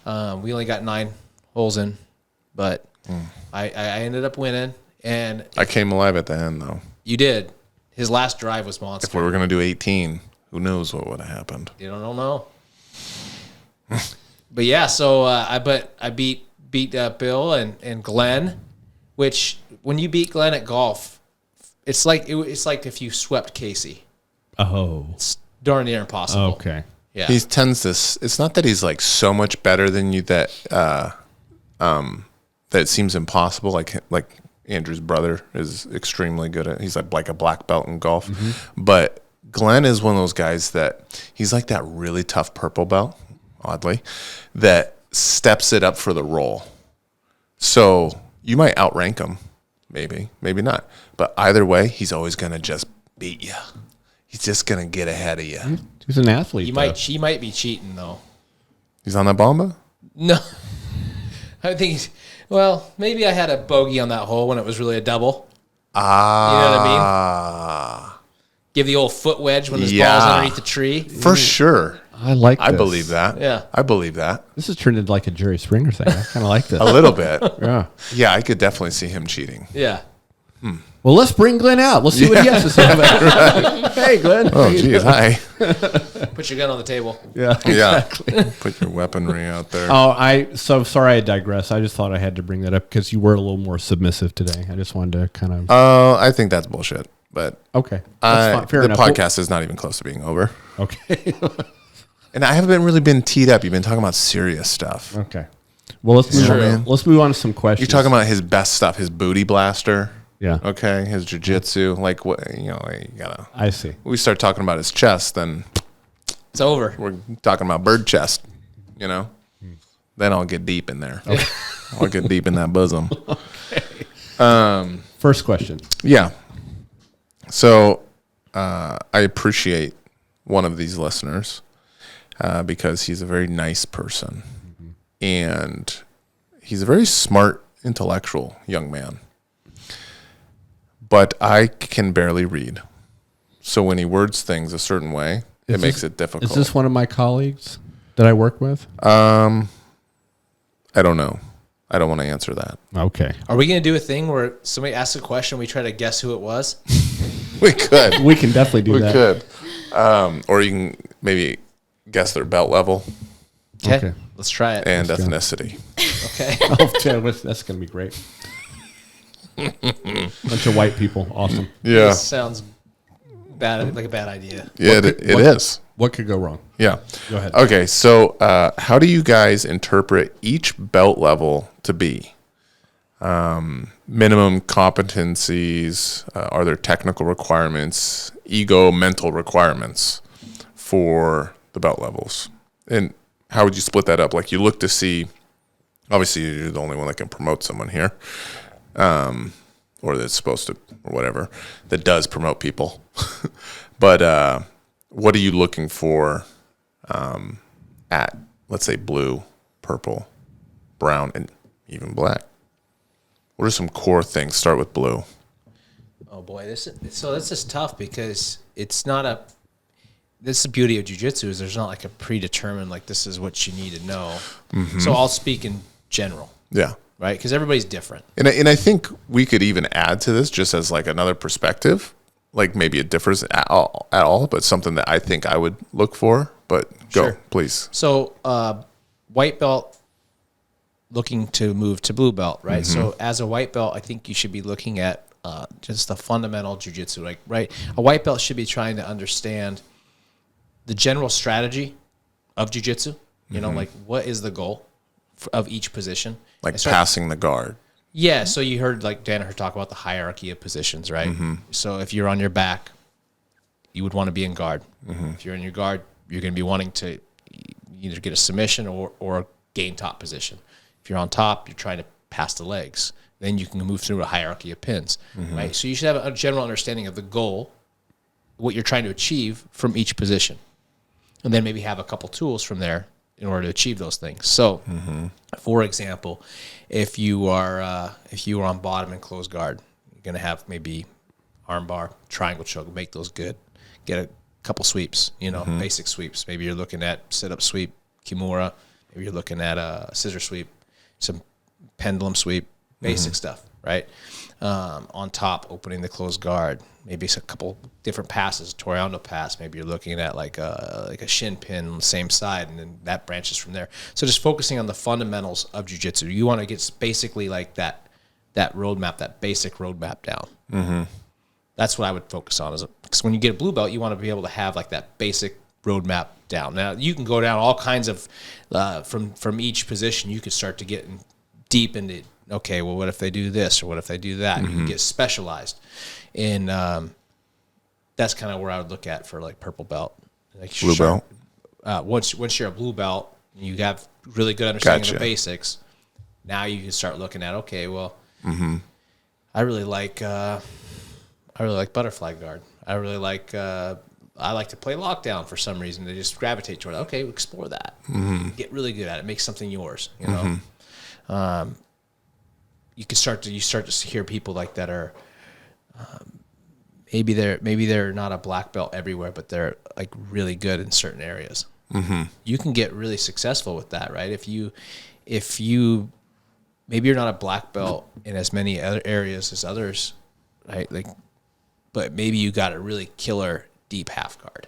we only got 9 holes in. but I ended up winning. And I came alive at the end, though. you did. His last drive was monster. If we were going to do 18, who knows what would have happened? You don't know. But yeah, so I beat Bill and Glenn, which when you beat Glenn at golf, it's like if you swept Casey. Oh. It's darn near impossible. Okay. Yeah. He tends to. It's not that he's like so much better than you that that it seems impossible. Like Andrew's brother is extremely good at. He's like a black belt in golf, but Glenn is one of those guys that he's like that really tough purple belt, oddly, that steps it up for the roll. So you might outrank him, maybe not, but either way, he's always gonna just beat you. He's just gonna get ahead of you. He's an athlete. He might be cheating though. He's on that bomba? No, I think. Well, maybe I had a bogey on that hole when it was really a double. You know what I mean? Give the old foot wedge when his ball's underneath the tree. For sure. I believe that. Yeah. I believe that. This has turned into like a Jerry Springer thing. I kind of like this. A little bit. Yeah. Yeah, I could definitely see him cheating. Yeah. Well, let's bring Glenn out. Let's see what he has to say about it. Hey, Glenn. Oh, geez. Hi. Put your gun on the table. Yeah. Yeah. Put your weaponry out there. So sorry I digress. I just thought I had to bring that up because you were a little more submissive today. I just wanted to kind of. I think that's bullshit. But Okay. That's fine. Fair the enough. podcast is not even close to being over. Okay. And I haven't really been teed up. You've been talking about serious stuff. Okay. Well, let's move on. Let's move on to some questions. You're talking about his best stuff, his booty blaster. Yeah. Okay. His jiu-jitsu. Like, what, you gotta. I see. We start talking about his chest, then It's over. we're talking about bird chest, Then I'll get deep in there. Okay. I'll get deep in that bosom. First question. Yeah. So I appreciate one of these listeners because he's a very nice person. And he's a very smart, intellectual young man. But I can barely read. So when he words things a certain way, it makes it difficult. Is this one of my colleagues that I work with? I don't know. I don't want to answer that. Okay. Are we going to do a thing where somebody asks a question, we try to guess who it was? We could. We can definitely do that. We could. Or you can maybe guess their belt level Okay. Let's try it. and ethnicity. Okay. Oh, yeah, that's going to be great. Bunch of white people. Awesome. Yeah. This sounds bad, like a bad idea. Yeah, it is. What could go wrong? Yeah. Go ahead. Okay, so how do you guys interpret each belt level to be? Minimum competencies? Are there technical requirements? Ego, mental requirements for the belt levels? And how would you split that up? Like you look to see, obviously you're the only one that can promote someone here, or that's supposed to, or whatever, that does promote people. But what are you looking for at, let's say, blue, purple, brown, and even black? What are some core things? Start with blue. Oh boy, this is tough because it's not a. This is the beauty of jiu-jitsu is there's not like a predetermined like this is what you need to know. Mm-hmm. So I'll speak in general. Yeah. Right, because everybody's different. And I think we could even add to this just as like another perspective. Like maybe it differs at all, but something that I think I would look for. But go, Sure. please. So white belt looking to move to blue belt, right? Mm-hmm. So as a white belt, I think you should be looking at just the fundamental jiu-jitsu. Like, right, a white belt should be trying to understand the general strategy of jiu-jitsu. You know, like what is the goal of each position? Like passing the guard. Yeah, so you heard like Danaher talk about the hierarchy of positions, right? Mm-hmm. So if you're on your back, you would want to be in guard. Mm-hmm. If you're in your guard, you're going to be wanting to either get a submission or gain top position. If you're on top, you're trying to pass the legs. Then you can move through a hierarchy of pins, right? So you should have a general understanding of the goal, what you're trying to achieve from each position, and then maybe have a couple tools from there in order to achieve those things. So, for example, if you are on bottom and closed guard, you're going to have maybe armbar, triangle choke, make those good. Get a couple sweeps, basic sweeps. Maybe you're looking at sit-up sweep, kimura. Maybe you're looking at a scissor sweep, some pendulum sweep, basic stuff, right? On top, opening the closed guard, maybe it's a couple different passes, Toriano pass. Maybe you're looking at like a shin pin on the same side, and then that branches from there. So just focusing on the fundamentals of jiu-jitsu. You want to get basically like that roadmap, that basic roadmap down. Mm-hmm. That's what I would focus on. Because when you get a blue belt, you want to be able to have like that basic roadmap down. Now you can go down all kinds of from each position. You could start to get deep into, okay, well, what if they do this or what if they do that? Mm-hmm. You can get specialized, and that's kind of where I would look at for like purple belt, like blue belt. Once you're a blue belt, you have really good understanding of the basics. Now you can start looking at, okay, well, I really like butterfly guard. I really like. I like to play lockdown for some reason. They just gravitate toward it. Okay, explore that. Mm-hmm. Get really good at it. Make something yours. You know. Mm-hmm. You start to hear people like that are maybe they're not a black belt everywhere, but they're like really good in certain areas. Mm-hmm. You can get really successful with that, right? If you maybe you're not a black belt in as many other areas as others, right? Like, but maybe you got a really killer deep half guard,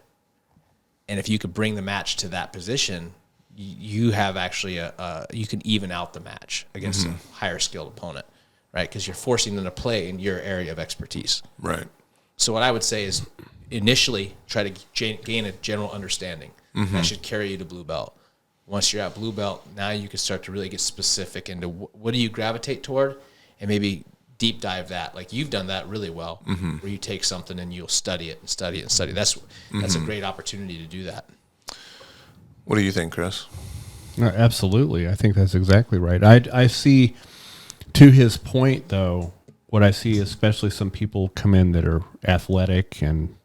and if you could bring the match to that position, you have actually you can even out the match against a higher skilled opponent, right? Because you're forcing them to play in your area of expertise. Right. So what I would say is initially try to gain a general understanding. That should carry you to blue belt. Once you're at blue belt, now you can start to really get specific into what do you gravitate toward, and maybe deep dive that. Like you've done that really well, where you take something and you'll study it and study it and study. That's a great opportunity to do that. What do you think, Chris? No, absolutely. I think that's exactly right. I see, to his point, though, what I see, especially some people come in that are athletic and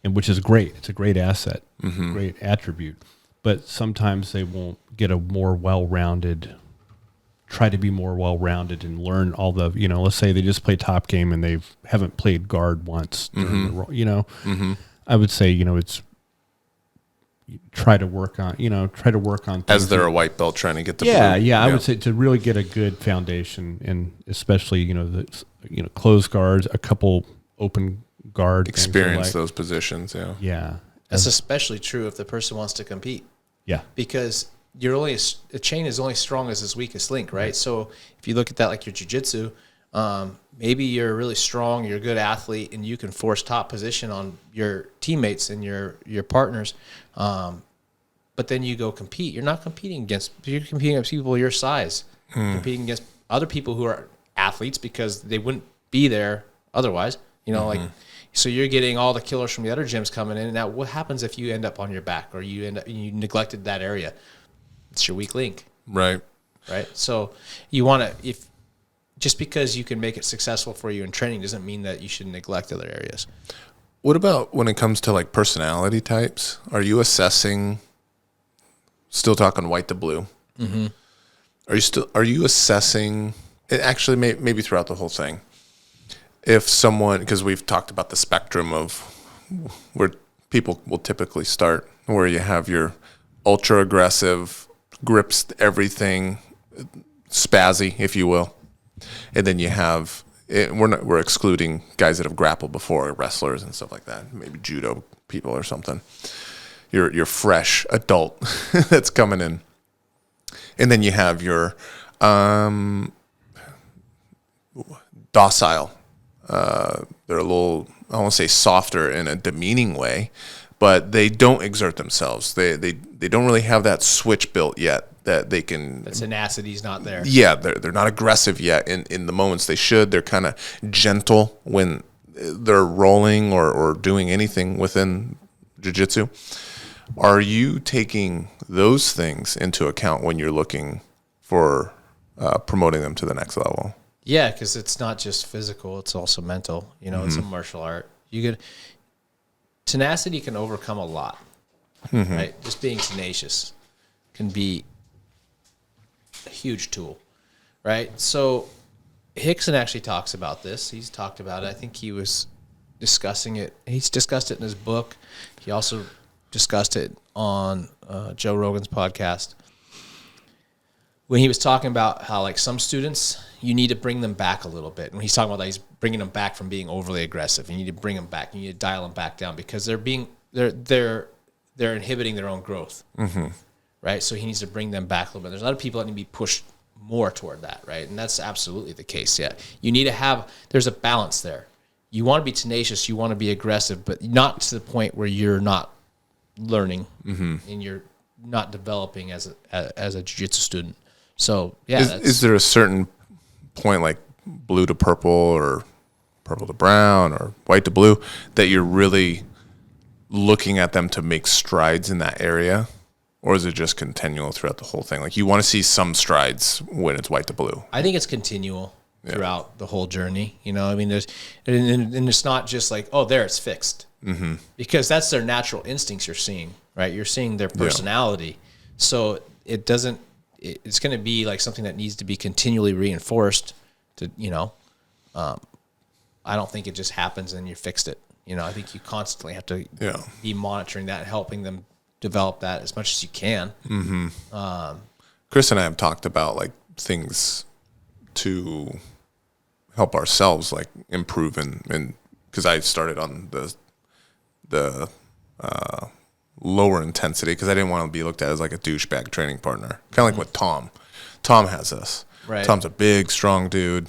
which is great. It's a great asset, great attribute. But sometimes they won't get a more well-rounded, try to be more well-rounded and learn all the, let's say they just play top game and they haven't played guard once. I would say, it's, try to work on things as they're a white belt trying to get the blue. I would say to really get a good foundation, and especially closed guards, a couple open guard experience those positions. That's especially true if the person wants to compete, because a chain is only strong as its weakest link, right? So if you look at that like your jiu-jitsu, maybe you're really strong, you're a good athlete, and you can force top position on your teammates and your partners. But then you go compete. You're competing against people your size. You're competing against other people who are athletes because they wouldn't be there otherwise. So you're getting all the killers from the other gyms coming in. Now, what happens if you end up on your back or you neglected that area? It's your weak link. Right. So you want to, just because you can make it successful for you in training doesn't mean that you should neglect other areas. What about when it comes to like personality types? Are you assessing, still talking white to blue? Mm-hmm. Are you assessing, actually maybe throughout the whole thing, if someone, because we've talked about the spectrum of where people will typically start, where you have your ultra aggressive, grips everything, spazzy, if you will. And then you have, we're excluding guys that have grappled before, wrestlers and stuff like that, maybe judo people or something. Your fresh adult that's coming in. And then you have your docile. They're a little, I won't say softer in a demeaning way, but they don't exert themselves. They don't really have that switch built yet that they can. That tenacity's not there. Yeah, they're not aggressive yet in the moments they should. They're kind of gentle when they're rolling or doing anything within jiu-jitsu. Are you taking those things into account when you're looking for promoting them to the next level? Yeah, because it's not just physical; it's also mental. It's a martial art. Tenacity can overcome a lot, right? Just being tenacious can be a huge tool, right? So Hickson actually talks about this. He's talked about it. I think he was discussing it. He's discussed it in his book. He also discussed it on Joe Rogan's podcast. when he was talking about how like some students, you need to bring them back a little bit. When he's talking about that, he's bringing them back from being overly aggressive. You need to bring them back. You need to dial them back down because they're inhibiting their own growth, right? So he needs to bring them back a little bit. There's a lot of people that need to be pushed more toward that, right? And that's absolutely the case. Yeah, you need to have. There's a balance there. You want to be tenacious. You want to be aggressive, but not to the point where you're not learning and you're not developing as a jiu-jitsu student. So yeah, is there a certain point like blue to purple or purple to brown or white to blue that you're really looking at them to make strides in that area, or is it just continual throughout the whole thing? Like you want to see some strides when it's white to blue. I think it's continual throughout the whole journey. You know, I mean, there's and it's not just like, oh, there it's fixed, because that's their natural instincts. You're seeing, right? You're seeing their personality, so it doesn't. It's going to be like something that needs to be continually reinforced. To I don't think it just happens and you fixed it. You know, I think you constantly have to be monitoring that and helping them develop that as much as you can. Chris and I have talked about like things to help ourselves like improve and because I started on the lower intensity because I didn't want to be looked at as like a douchebag training partner. Kind of like what Tom has us. Right. Tom's a big, strong dude,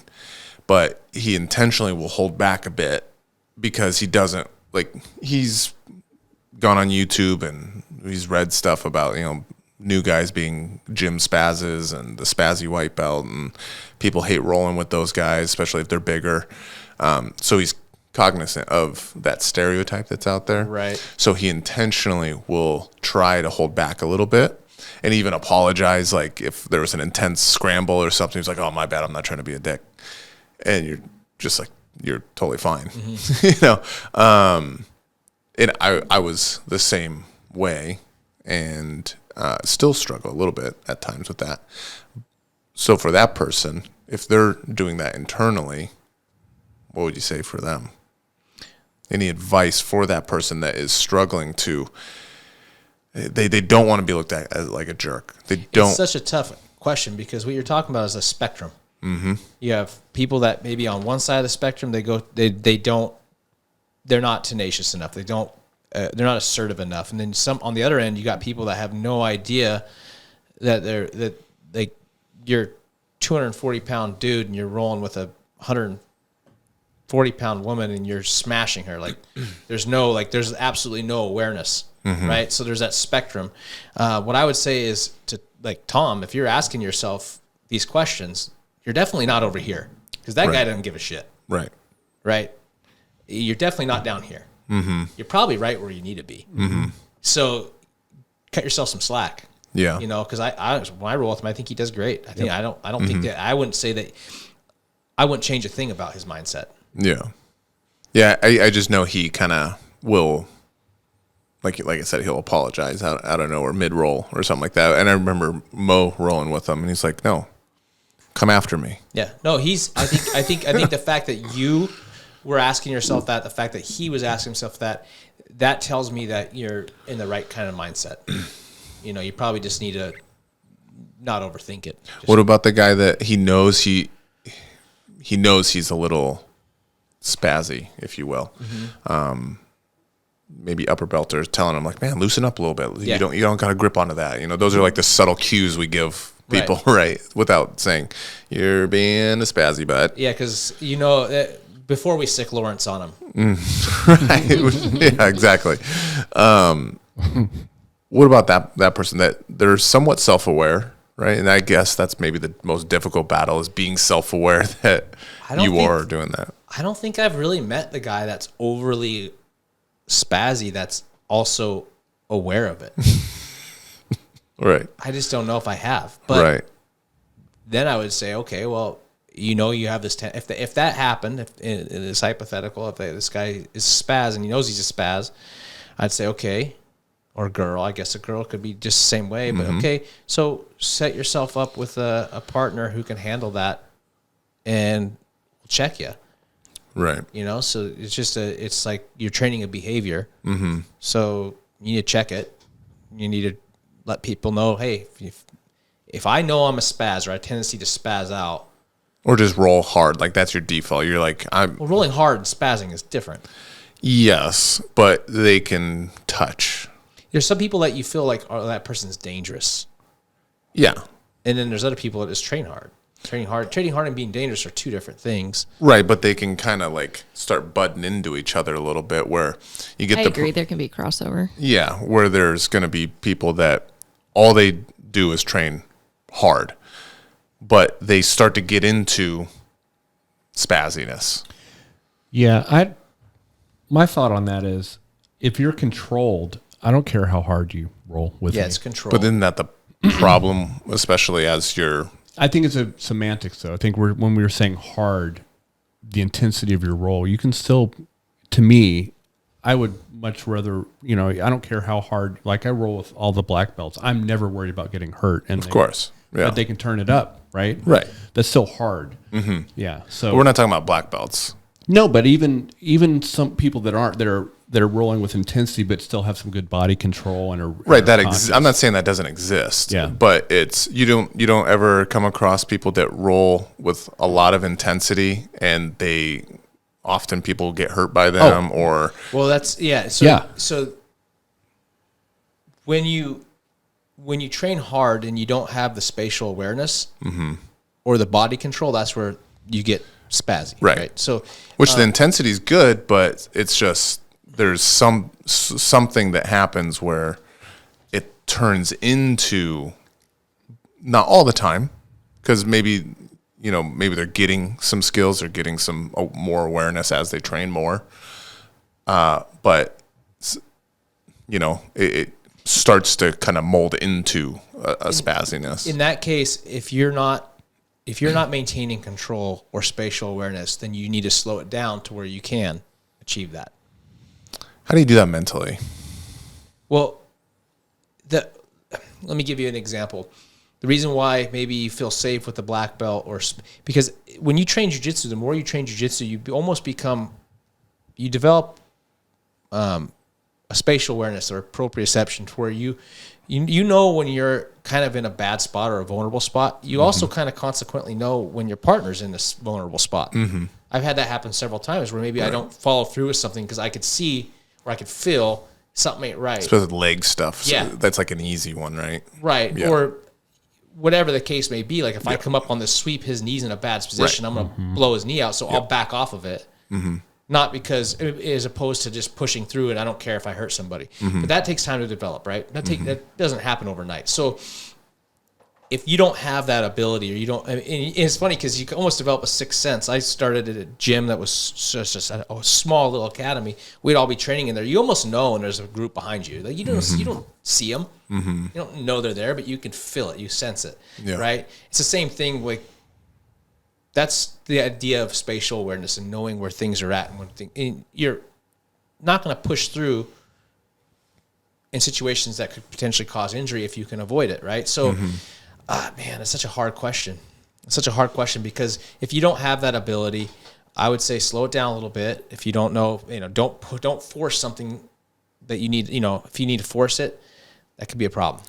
but he intentionally will hold back a bit because he doesn't like he's gone on YouTube and he's read stuff about, you know, new guys being gym spazzes and the spazzy white belt, and people hate rolling with those guys, especially if they're bigger. So he's cognizant of that stereotype that's out there. Right. So he intentionally will try to hold back a little bit and even apologize. Like if there was an intense scramble or something, he's like, oh, my bad. I'm not trying to be a dick. And you're just like, you're totally fine. You know? And I was the same way and still struggle a little bit at times with that. So for that person, if they're doing that internally, what would you say for them? Any advice for that person that is struggling to, they don't want to be looked at as like a jerk. They don't. It's such a tough question because what you're talking about is a spectrum. You have people that maybe on one side of the spectrum, they're not tenacious enough. They're not assertive enough. And then some on the other end, you got people that have no idea that you're 240-pound dude and you're rolling with a 140-pound woman and you're smashing her. Like there's absolutely no awareness, right? So there's that spectrum. What I would say is to like Tom, if you're asking yourself these questions, you're definitely not over here because that guy doesn't give a shit. Right. Right. You're definitely not down here. You're probably right where you need to be. So cut yourself some slack. Yeah. You know, because I when I roll with him, I think he does great. I think I don't think that I wouldn't say that I wouldn't change a thing about his mindset. Yeah. Yeah. I just know he kind of will, like I said, he'll apologize out of nowhere mid roll or something like that. And I remember Mo rolling with him and he's like, no, come after me. Yeah. No, I think the fact that you were asking yourself that, the fact that he was asking himself that tells me that you're in the right kind of mindset. You know, you probably just need to not overthink it. What about the guy that he knows he's a little spazzy, if you will. Maybe upper belters telling him like, man, loosen up a little bit. Yeah. You don't got to grip onto that. You know, those are like the subtle cues we give people, right? Without saying you're being a spazzy butt. Yeah, because you know, before we sick Lawrence on him. Right. Yeah, exactly. What about that person that they're somewhat self-aware, right? And I guess that's maybe the most difficult battle is being self-aware that you are doing that. I don't think I've really met the guy that's overly spazzy that's also aware of it. Right. I just don't know if I have. But right. Then I would say, okay, well, you know, you have this. If that happened, if in this hypothetical, if this guy is spaz and he knows he's a spaz, I'd say, okay, or girl. I guess a girl could be just the same way. But okay, so set yourself up with a partner who can handle that and will check you. Right. You know, so it's just it's like you're training a behavior. So you need to check it. You need to let people know, hey, if I know I'm a spaz or I have a tendency to spaz out, or just roll hard, like that's your default. You're like, well, rolling hard and spazzing is different. Yes, but they can touch. There's some people that you feel like, oh, that person's dangerous. Yeah. And then there's other people that just train hard. Training hard and being dangerous are two different things. Right, but they can kind of like start butting into each other a little bit where you get I agree. There can be crossover. Yeah, where there's going to be people that all they do is train hard, but they start to get into spazziness. Yeah, my thought on that is if you're controlled, I don't care how hard you roll with me. Yeah, it's control. But isn't that the problem, especially as you're... I think it's a semantics, though. I think when we were saying hard, the intensity of your roll, you can still, to me, I would much rather, I don't care how hard, like I roll with all the black belts. I'm never worried about getting hurt. And of course. Yeah. But they can turn it up, right? Right. That's still hard. Mm-hmm. Yeah. So but we're not talking about black belts. No, but even some people that aren't, that are rolling with intensity, but still have some good body control and are right. I'm not saying that doesn't exist. Yeah. But it's you don't ever come across people that roll with a lot of intensity, and often people get hurt by them or. Well, that's Yeah. So when you train hard and you don't have the spatial awareness or the body control, that's where you get spazzy. Right. So which the intensity is good, but it's just there's something that happens where it turns into, not all the time, because maybe they're getting some skills or getting some more awareness as they train more, but it starts to kind of mold into a spazziness. In that case, if you're not maintaining control or spatial awareness, then you need to slow it down to where you can achieve that. How do you do that mentally? Well, let me give you an example. The reason why maybe you feel safe with the black belt, because when you train jiu-jitsu, the more you train jiu-jitsu, you almost you develop a spatial awareness or proprioception to where you know when you're kind of in a bad spot or a vulnerable spot. You also kind of consequently know when your partner's in this vulnerable spot. Mm-hmm. I've had that happen several times where maybe I don't follow through with something because I could see or I could feel something ain't right. Especially with leg stuff. Yeah. So that's like an easy one, right? Right. Yeah. Or whatever the case may be. Like if I come up on this sweep, his knee's in a bad position, I'm going to blow his knee out. So I'll back off of it. Mm-hmm. Not because, as opposed to just pushing through and I don't care if I hurt somebody. Mm-hmm. But that takes time to develop, right? That doesn't happen overnight. So if you don't have that ability, or you don't, and it's funny because you can almost develop a sixth sense. I started at a gym that was just a small little academy. We'd all be training in there. You almost know when there's a group behind you. Like you don't see them. Mm-hmm. You don't know they're there, but you can feel it. You sense it, right? It's the same thing. Like that's the idea of spatial awareness and knowing where things are at, and you're not going to push through in situations that could potentially cause injury if you can avoid it, right? So. Man, it's such a hard question. It's such a hard question because if you don't have that ability, I would say slow it down a little bit. If you don't know, don't force something that you need. If you need to force it, that could be a problem.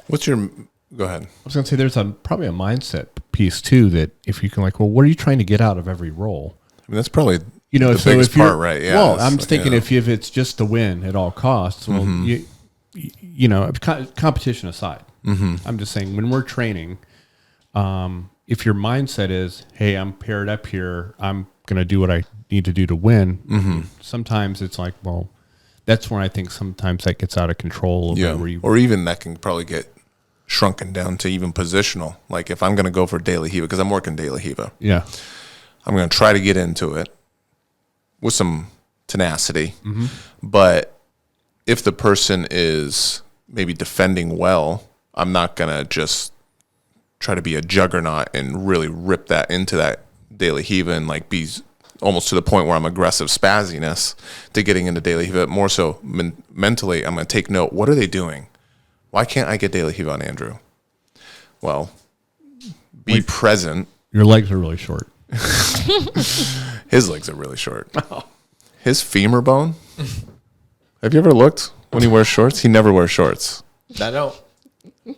Go ahead. I was going to say there's probably a mindset piece too, that if you can what are you trying to get out of every roll? I mean, that's probably the so biggest if part, right? Yeah. Well, I'm thinking if it's just to win at all costs, well, competition aside, I'm just saying when we're training, if your mindset is, hey, I'm paired up here, I'm going to do what I need to do to win. Sometimes it's like, well, that's when I think sometimes that gets out of control. Or even that can probably get shrunken down to even positional. Like if I'm going to go for daily Hiva, because I'm working daily Hiva. Yeah. I'm going to try to get into it with some tenacity. Mm-hmm. But if the person is maybe defending well, I'm not going to just try to be a juggernaut and really rip that into that daily Hiva and be almost to the point where I'm aggressive spazziness to getting into daily Hiva. More so mentally, I'm going to take note. What are they doing? Why can't I get daily Hiva on Andrew? Well, be present. Your legs are really short. His legs are really short. Oh. His femur bone. Have you ever looked when he wears shorts? He never wears shorts. I don't.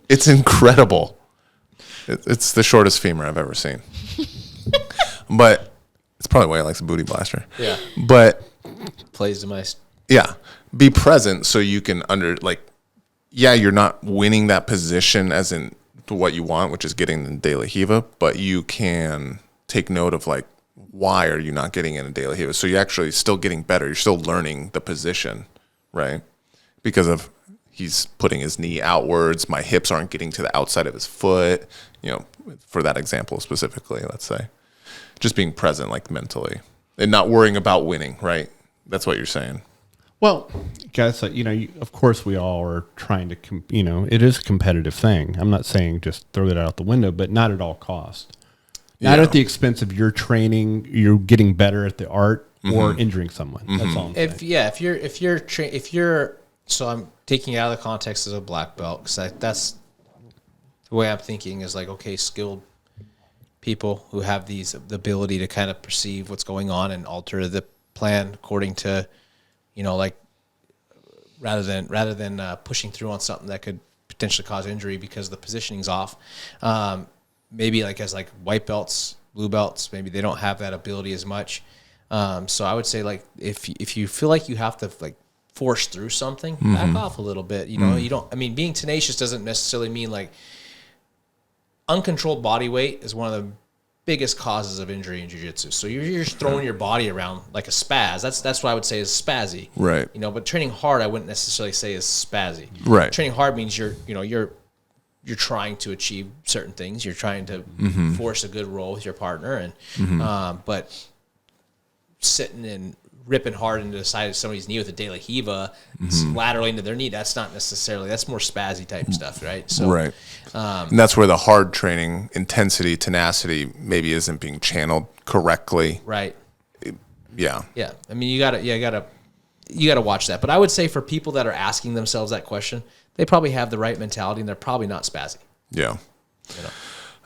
It's incredible. It's the shortest femur I've ever seen. But it's probably why he likes a booty blaster. Yeah. But Plays to my. yeah, be present so you can you're not winning that position as in what you want, which is getting the De La Hiva, but you can take note of like, why are you not getting in a De La Hiva? So you're actually still getting better. You're still learning the position, right? Because of he's putting his knee outwards. My hips aren't getting to the outside of his foot, for that example specifically, let's say. Just being present, like mentally, and not worrying about winning, right? That's what you're saying. Well, guys, of course we all are trying to, it is a competitive thing. I'm not saying just throw that out the window, but not at all cost. Not at the expense of your training, you're getting better at the art or injuring someone. That's all I'm saying. If you're, so I'm taking it out of the context as a black belt, because that's the way I'm thinking is like, okay, skilled people who have the ability to kind of perceive what's going on and alter the plan according to, like rather than pushing through on something that could potentially cause injury because the positioning's off. Maybe like as like white belts, blue belts, maybe they don't have that ability as much. So I would say like if you feel like you have to like force through something, back off a little bit. You don't. I mean, being tenacious doesn't necessarily mean like uncontrolled body weight is one of the biggest causes of injury in jiu-jitsu. So you're just throwing your body around like a spaz. That's what I would say is spazzy. Right. But training hard, I wouldn't necessarily say is spazzy. Right. Training hard means you're trying to achieve certain things. You're trying to force a good roll with your partner, and but sitting and ripping hard into the side of somebody's knee with a De La Hiva, laterally into their knee, that's not necessarily, that's more spazzy type stuff, right? So, right. And that's where the hard training, intensity, tenacity maybe isn't being channeled correctly. Right. Yeah. Yeah. I mean, you gotta watch that. But I would say for people that are asking themselves that question, they probably have the right mentality and they're probably not spazzy. Yeah.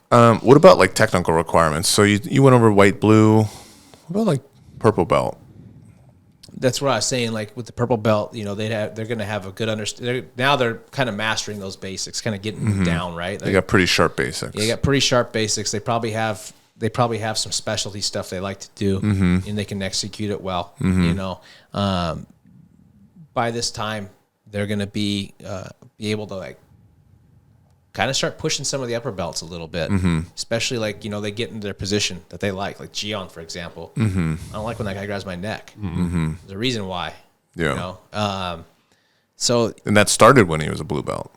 What about like technical requirements? So you went over white, blue. What about like purple belt? That's what I was saying. Like with the purple belt, they're going to have a good understanding. Now they're kind of mastering those basics, kind of getting them down, right? Like, they got pretty sharp basics. They got pretty sharp basics. They probably have some specialty stuff they like to do, and they can execute it well. By this time, they're going to be able to like kind of start pushing some of the upper belts a little bit, especially like, they get into their position that they like Gion, for example. I don't like when that guy grabs my neck. There's a reason why. Yeah. And that started when he was a blue belt,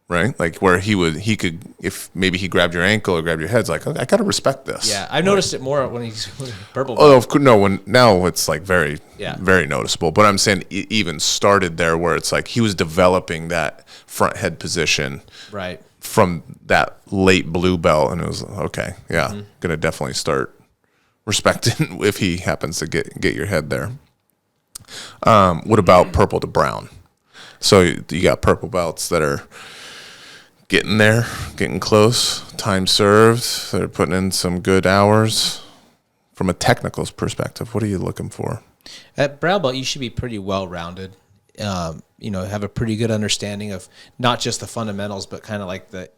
right? Like where he could, if maybe he grabbed your ankle or grabbed your head, it's like, okay, I got to respect this. Yeah. I've noticed it more when he's purple belt. Oh, now it's like very, very noticeable. But I'm saying it even started there where it's like he was developing that front head position. Right. From that late blue belt, and it was okay. Yeah, gonna definitely start respecting if he happens to get your head there. What about purple to brown? So you got purple belts that are getting there, getting close. Time served. They're putting in some good hours. From a technical perspective, what are you looking for? At brown belt, you should be pretty well rounded. Have a pretty good understanding of not just the fundamentals, but kind of like the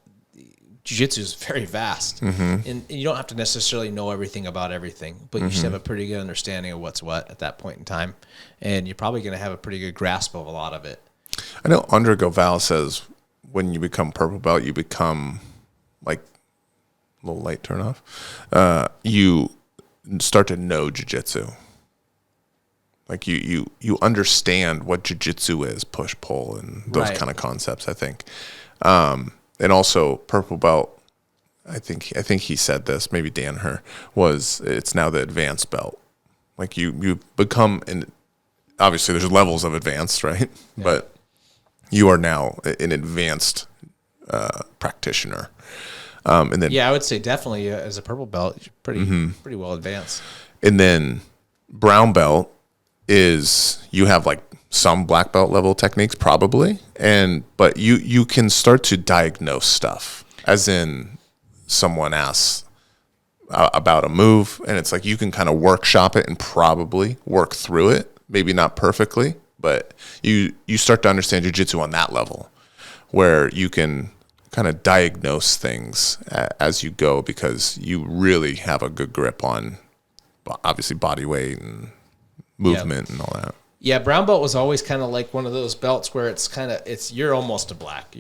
jiu-jitsu is very vast, and you don't have to necessarily know everything about everything, but you should have a pretty good understanding of what's what at that point in time, and you're probably going to have a pretty good grasp of a lot of it. I know Andre Goval says when you become purple belt, you become like a little light turn off. You start to know jiu-jitsu. Like you understand what jiu-jitsu is, push, pull, and those kind of concepts, I think. And also purple belt, I think he said this, maybe Dan Her, it's now the advanced belt. Like you become, obviously there's levels of advanced, right? Yeah. But you are now an advanced practitioner. And then I would say definitely as a purple belt, you're pretty well advanced. And then brown belt is you have like some black belt level techniques probably, but you can start to diagnose stuff, as in someone asks about a move and it's like you can kind of workshop it and probably work through it, maybe not perfectly, but you start to understand jiu-jitsu on that level where you can kind of diagnose things as you go, because you really have a good grip on obviously body weight and movement and all that. Yeah, brown belt was always kind of like one of those belts where you're almost a black.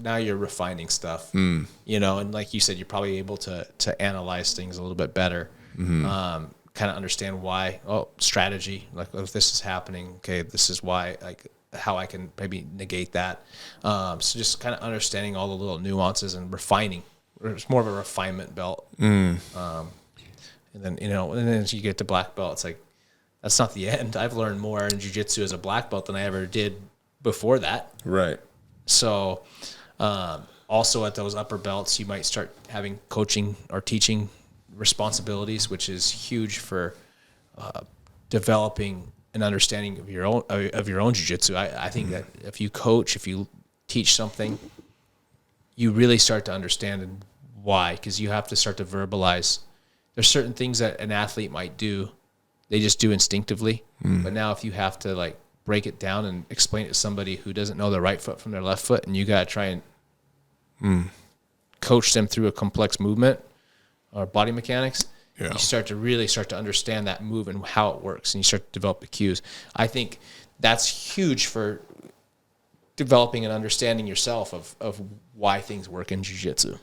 Now you're refining stuff, and like you said, you're probably able to analyze things a little bit better, kind of understand why. Strategy, like if this is happening, okay, this is why, like how I can maybe negate that. So just kind of understanding all the little nuances and refining. It's more of a refinement belt. And then and then as you get to black belt, it's like, that's not the end. I've learned more in jiu-jitsu as a black belt than I ever did before that. Right. So also at those upper belts, you might start having coaching or teaching responsibilities, which is huge for developing an understanding of your own jiu-jitsu. I think that if you coach, if you teach something, you really start to understand why, because you have to start to verbalize. There's certain things that an athlete might do, they just do instinctively. But now if you have to like break it down and explain it to somebody who doesn't know their right foot from their left foot, and you got to try and coach them through a complex movement or body mechanics, you start to understand that move and how it works, and you start to develop the cues. I think that's huge for developing and understanding yourself of why things work in jiu-jitsu.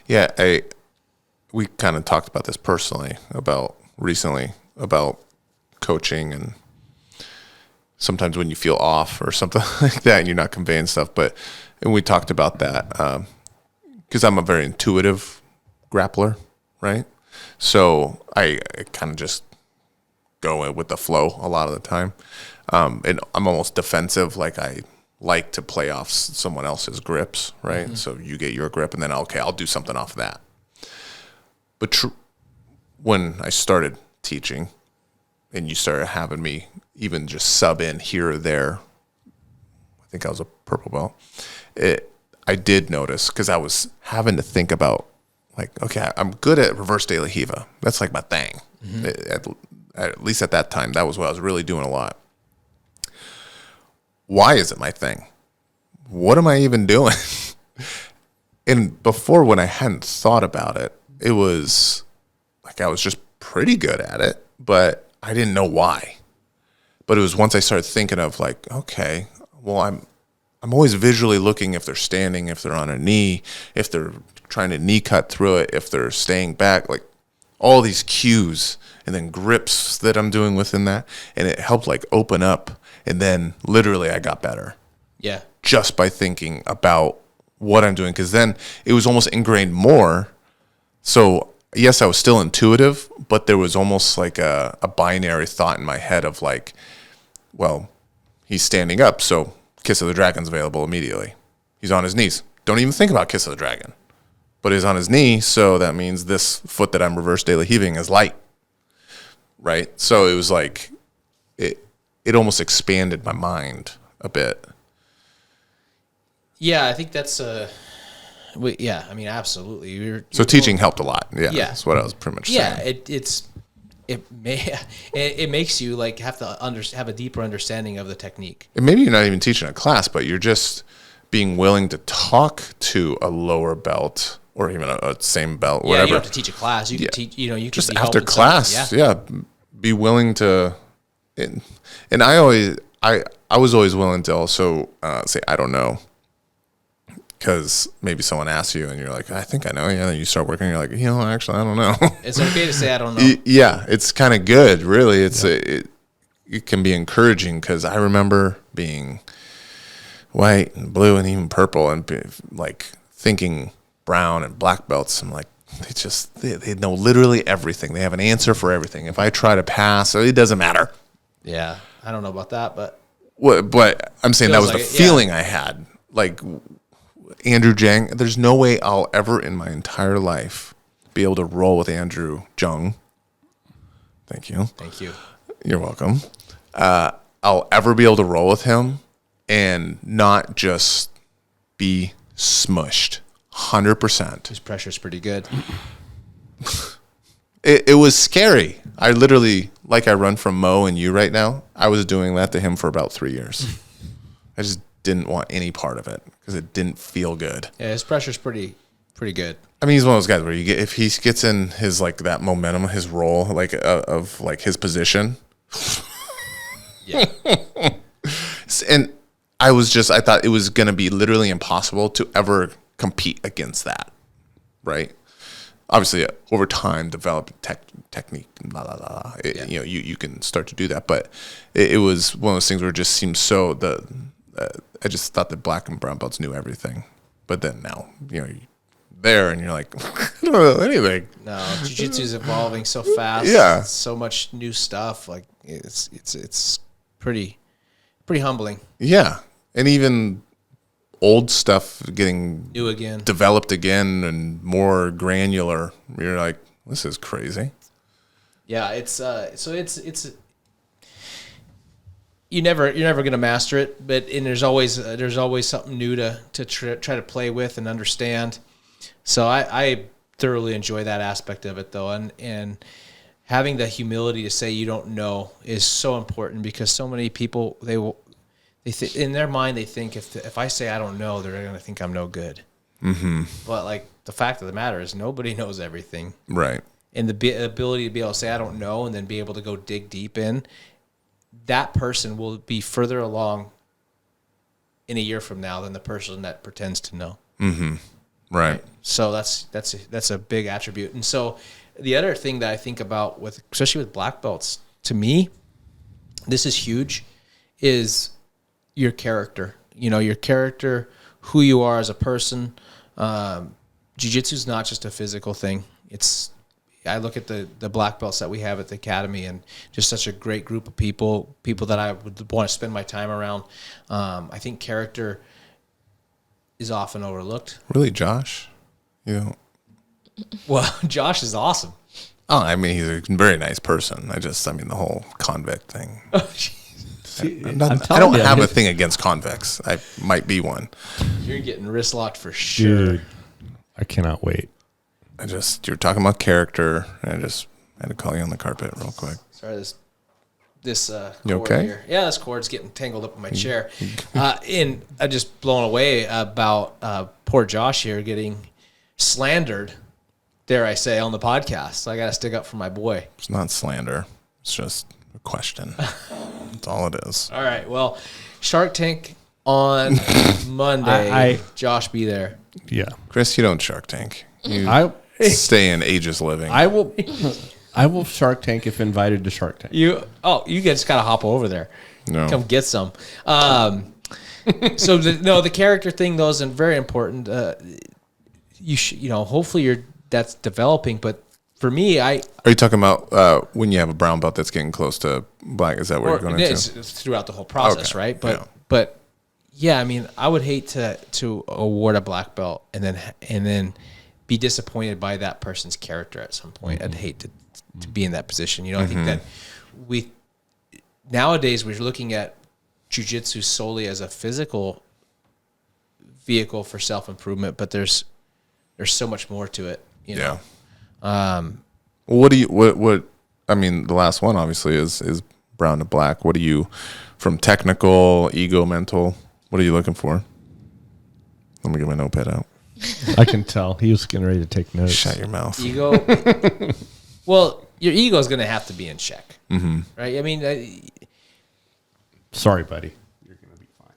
Yeah, we kind of talked about this personally recently about coaching, and sometimes when you feel off or something like that and you're not conveying stuff, and we talked about that because I'm a very intuitive grappler, right? So I kind of just go with the flow a lot of the time, and I'm almost defensive, like I like to play off someone else's grips, right? So you get your grip, and then I'll do something off of that. But when I started teaching and you started having me even just sub in here or there, I think I was a purple belt, I did notice, because I was having to think about, like, okay, I'm good at reverse de la Riva. That's like my thing. At least at that time, that was what I was really doing a lot. Why is it my thing? What am I even doing? And before, when I hadn't thought about it, it was like I was just pretty good at it, but I didn't know why. But it was once I started thinking of, like, okay, well, I'm always visually looking if they're standing, if they're on a knee, if they're trying to knee cut through it, if they're staying back, like all these cues, and then grips that I'm doing within that. And it helped like open up. And then literally I got better. Yeah. Just by thinking about what I'm doing. Because then it was almost ingrained more. So yes, I was still intuitive, but there was almost like a binary thought in my head of like, well, he's standing up, so Kiss of the Dragon's available immediately. He's on his knees. Don't even think about Kiss of the Dragon. But he's on his knee, so that means this foot that I'm reverse de la heaving is light. Right? So it was like, it almost expanded my mind a bit. Yeah, I think that's yeah, I mean, absolutely. You're teaching helped a lot. Yeah, yeah, that's what I was pretty much saying. Yeah, it makes you like have to have a deeper understanding of the technique. And maybe you're not even teaching a class, but you're just being willing to talk to a lower belt or even a same belt, whatever. Yeah, you don't have to teach a class. You can teach. You can just be after helping class. Yeah, be willing to. And I was always willing to also say I don't know. Because maybe someone asks you and you're like, I think I know. Yeah, then you start working and you're like, actually, I don't know. It's okay to say I don't know. Yeah, it's kind of good, really. It can be encouraging, because I remember being white and blue and even purple and like thinking brown and black belts. I'm like, they know literally everything. They have an answer for everything. If I try to pass, it doesn't matter. Yeah, I don't know about that, but I'm saying that was like the feeling I had. Like, Andrew Jang, there's no way I'll ever in my entire life be able to roll with Andrew Jung. Thank you. Thank you. You're welcome. I'll ever be able to roll with him and not just be smushed 100%. His pressure's pretty good. It was scary. I literally, like I run from Mo and you right now, I was doing that to him for about 3 years. I just didn't want any part of it because it didn't feel good. Yeah, his pressure's pretty good. I mean, he's one of those guys where you get, if he gets in his like that momentum, his role, like of like his position. Yeah. And I thought it was going to be literally impossible to ever compete against that. Right. Obviously, over time, develop technique, you know, you can start to do that. But it was one of those things where it just seemed so I just thought that black and brown belts knew everything. But then now, you know, you're there and you're like, I don't know anything. No, jiu-jitsu is evolving so fast. Yeah. So much new stuff. Like it's pretty humbling. Yeah. And even old stuff getting New again. developed again and more granular. You're like, this is crazy. Yeah, it's you're never gonna master it, but there's always something new to try to play with and understand. So I thoroughly enjoy that aspect of it though, and having the humility to say you don't know is so important, because so many people in their mind they think if I say I don't know, they're gonna think I'm no good. Mm-hmm. But like the fact of the matter is nobody knows everything. Right. And the ability to be able to say I don't know and then be able to go dig deep in, that person will be further along in a year from now than the person that pretends to know. Mm-hmm. Right. So that's a big attribute. And so the other thing that I think about especially with black belts, to me, this is huge, is your character. You know, your character, who you are as a person. Jiu-jitsu is not just a physical thing. I look at the black belts that we have at the academy, and just such a great group of people that I would want to spend my time around. I think character is often overlooked. Really, Josh? You know? Well, Josh is awesome. Oh, I mean, he's a very nice person. I mean, the whole convict thing. I don't have a thing against convicts. I might be one. You're getting wrist locked for sure. Dude, I cannot wait. You're talking about character, and I had to call you on the carpet real quick. Sorry, this you cord okay? here. Yeah, this cord's getting tangled up in my chair. And I'm just blown away about poor Josh here getting slandered, dare I say, on the podcast. So I got to stick up for my boy. It's not slander. It's just a question. That's all it is. All right. Well, Shark Tank on Monday. Josh, be there. Yeah. Chris, you don't Shark Tank. You I stay in Aegis Living. I will Shark Tank if invited to Shark Tank. You just got to hop over there. No. Come get some. So the character thing though is very important. Hopefully that's developing, but for me, are you talking about when you have a brown belt that's getting close to black? Is that what you're going into? It's throughout the whole process, Okay. right? Yeah. But yeah, I mean, I would hate to award a black belt and then be disappointed by that person's character at some point. I'd hate to be in that position. You know, I think that nowadays we're looking at jiu-jitsu solely as a physical vehicle for self-improvement, but there's so much more to it, you know? Yeah. What I mean, the last one obviously is brown to black. What do you, from technical, ego, mental, what are you looking for? Let me get my notepad out. I can tell. He was getting ready to take notes. Shut your mouth. Ego. Well, your ego is going to have to be in check, right? I mean, Sorry, buddy. You're going to be fine.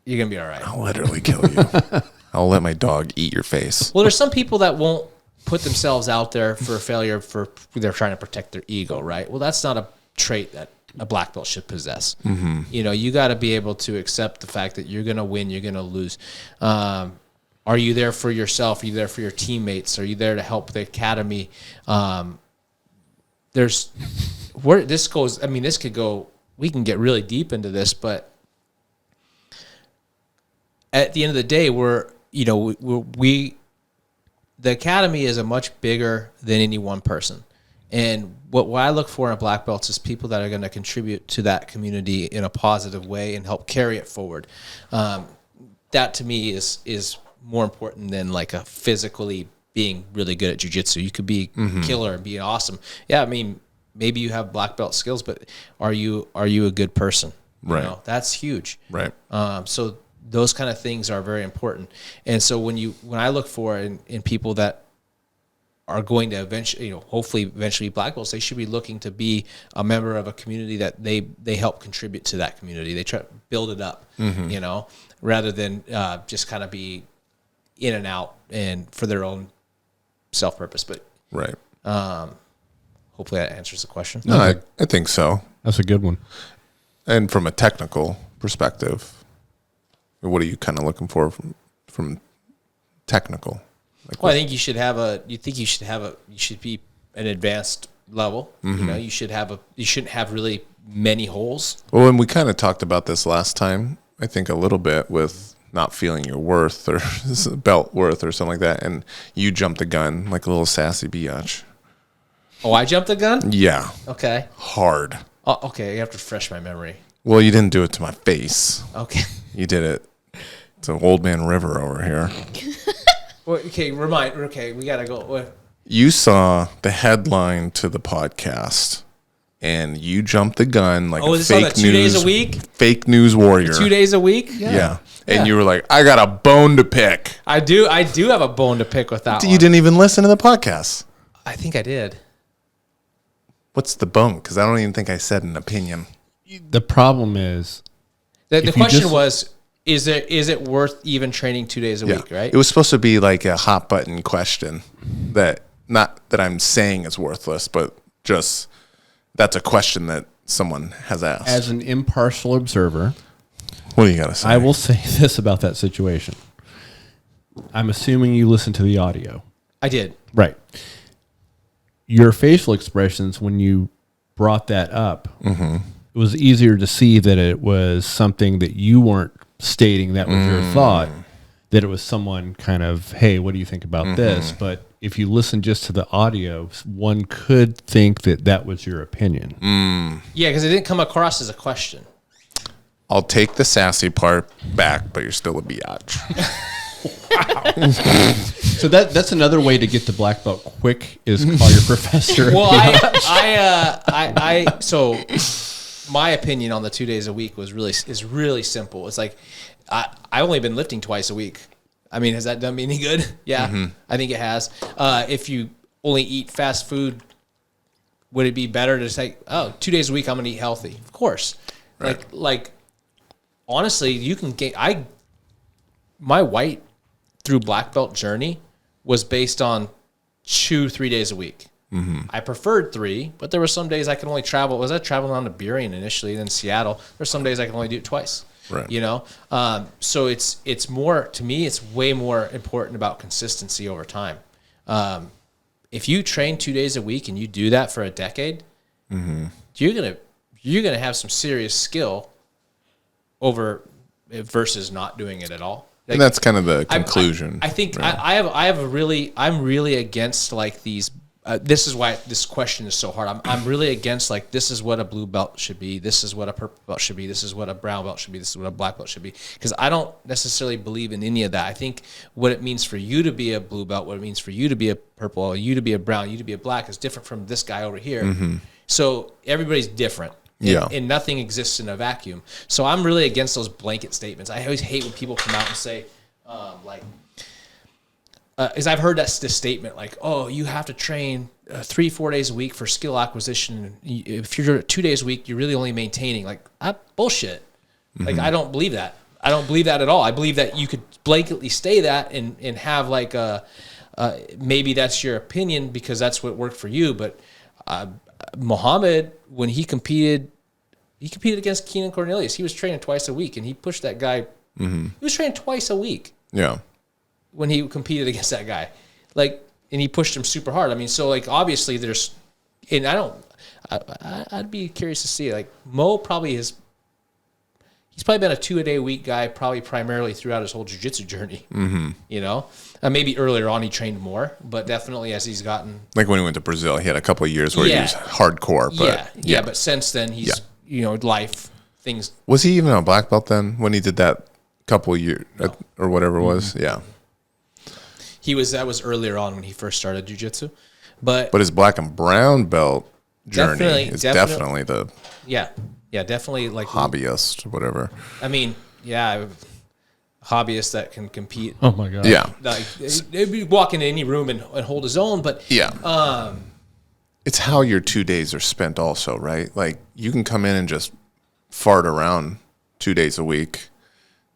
you're going to be all right. I'll literally kill you. I'll let my dog eat your face. Well, there's some people that won't put themselves out there for failure they're trying to protect their ego, right? Well, that's not a trait that a black belt should possess. You know, you got to be able to accept the fact that you're going to win, you're going to lose. Are you there for yourself? Are you there for your teammates? Are you there to help the academy? There's where this goes. I mean, this could go. We can get really deep into this, but at the end of the day, the academy is a much bigger than any one person. And what I look for in a black belt is people that are going to contribute to that community in a positive way and help carry it forward. That to me is more important than like a physically being really good at jiu-jitsu. You could be killer and be awesome. Yeah, I mean, maybe you have black belt skills, but are you a good person? Right. You know, that's huge. Right. So those kind of things are very important. And so when I look for in people that are going to eventually, hopefully eventually be black belts, they should be looking to be a member of a community that they help contribute to that community. They try to build it up, rather than just kind of be in and out and for their own self-purpose. But right. Hopefully that answers the question. No, I think so. That's a good one. And from a technical perspective, what are you kind of looking for from technical? Like I think you should be an advanced level. You shouldn't have really many holes. Well, and we kind of talked about this last time, I think a little bit with not feeling your worth or belt worth or something like that. And you jumped the gun like a little sassy biatch. Oh, I jumped the gun? Yeah. Okay. Hard. Oh, okay. You have to refresh my memory. Well, you didn't do it to my face. Okay. You did it to Old Man River over here. Well, okay, we got to go. What? You saw the headline to the podcast, and you jumped the gun like a this fake on the 2 days a week? Fake news warrior. 2 days a week? Yeah. And you were like, I got a bone to pick. I do have a bone to pick with that one. You didn't even listen to the podcast. I think I did. What's the bone? Because I don't even think I said an opinion. The problem is The question was, is it worth even training 2 days a week, right? It was supposed to be like a hot button question that not that I'm saying is worthless, but just that's a question that someone has asked. as an impartial observer, What do you got to say? I will say this about that situation. I'm assuming you listened to the audio. I did. Right. Your facial expressions when you brought that up, it was easier to see that it was something that you weren't stating that was your thought, that it was someone kind of, hey, what do you think about this? But if you listen just to the audio, one could think that that was your opinion. Yeah, because it didn't come across as a question. I'll take the sassy part back, but you're still a biatch. So that's another way to get to black belt quick is call your professor. Well, so my opinion on the 2 days a week is really simple. It's like I've only been lifting twice a week. I mean, has that done me any good? Yeah, I think it has. If you only eat fast food, would it be better to say, 2 days a week I'm going to eat healthy? Of course. Right. Like honestly, you can gain. My white through black belt journey was based on 2-3 days a week. I preferred 3, but there were some days I could only travel. I traveling on to Burien initially, then Seattle. There's some days I can only do it twice. Right. So it's more, to me, it's way more important about consistency over time. If you train 2 days a week and you do that for a decade, you're gonna have some serious skill over versus not doing it at all. Like, and that's kind of the conclusion. I think right? I'm really against like these. This is why this question is so hard. I'm really against like, this is what a blue belt should be. This is what a purple belt should be. This is what a brown belt should be. This is what a black belt should be. Because I don't necessarily believe in any of that. I think what it means for you to be a blue belt, what it means for you to be a purple, you to be a brown, you to be a black is different from this guy over here. So everybody's different. And nothing exists in a vacuum. So I'm really against those blanket statements. I always hate when people come out and say, because I've heard this statement like, oh, you have to train 3-4 days a week for skill acquisition. If you're 2 days a week, you're really only maintaining. Like, bullshit. Like, I don't believe that. I don't believe that at all. I believe that you could blanketly say that and have like maybe that's your opinion because that's what worked for you. But Muhammad, when he competed against Keenan Cornelius. He was training twice a week, and he pushed that guy. He was training twice a week. Yeah. When he competed against that guy, and he pushed him super hard. I mean, so like obviously there's, and I'd be curious to see like Mo he's probably been a 2-a-day-a-week guy probably primarily throughout his whole jiu-jitsu journey. Maybe earlier on he trained more, but definitely as he's gotten, like when he went to Brazil, he had a couple of years where he was hardcore. But but since then he's life things. Was he even a black belt then when he did that couple of years or whatever it was? Yeah. That was earlier on when he first started jiu-jitsu. But his black and brown belt journey is definitely the definitely like hobbyist, whatever. I mean, hobbyists that can compete. Oh my god. Yeah. Like they'd be walk into any room and hold his own, but Yeah. It's how your 2 days are spent also, right? Like you can come in and just fart around 2 days a week,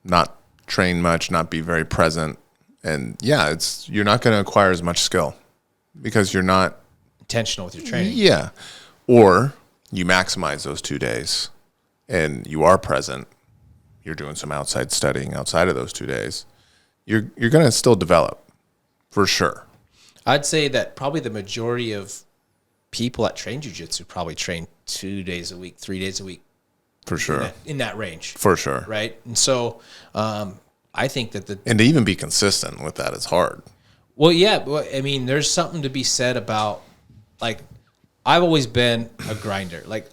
not train much, not be very present. And yeah, you're not going to acquire as much skill because you're not intentional with your training. Yeah. Or you maximize those 2 days and you are present. You're doing some outside studying outside of those 2 days. You're going to still develop for sure. I'd say that probably the majority of people that train jiu-jitsu probably train 2 days a week, 3 days a week. For sure. In that range. For sure. Right. And so I think that and to even be consistent with that is hard. Well, yeah. I mean, there's something to be said about, like, I've always been a grinder. Like,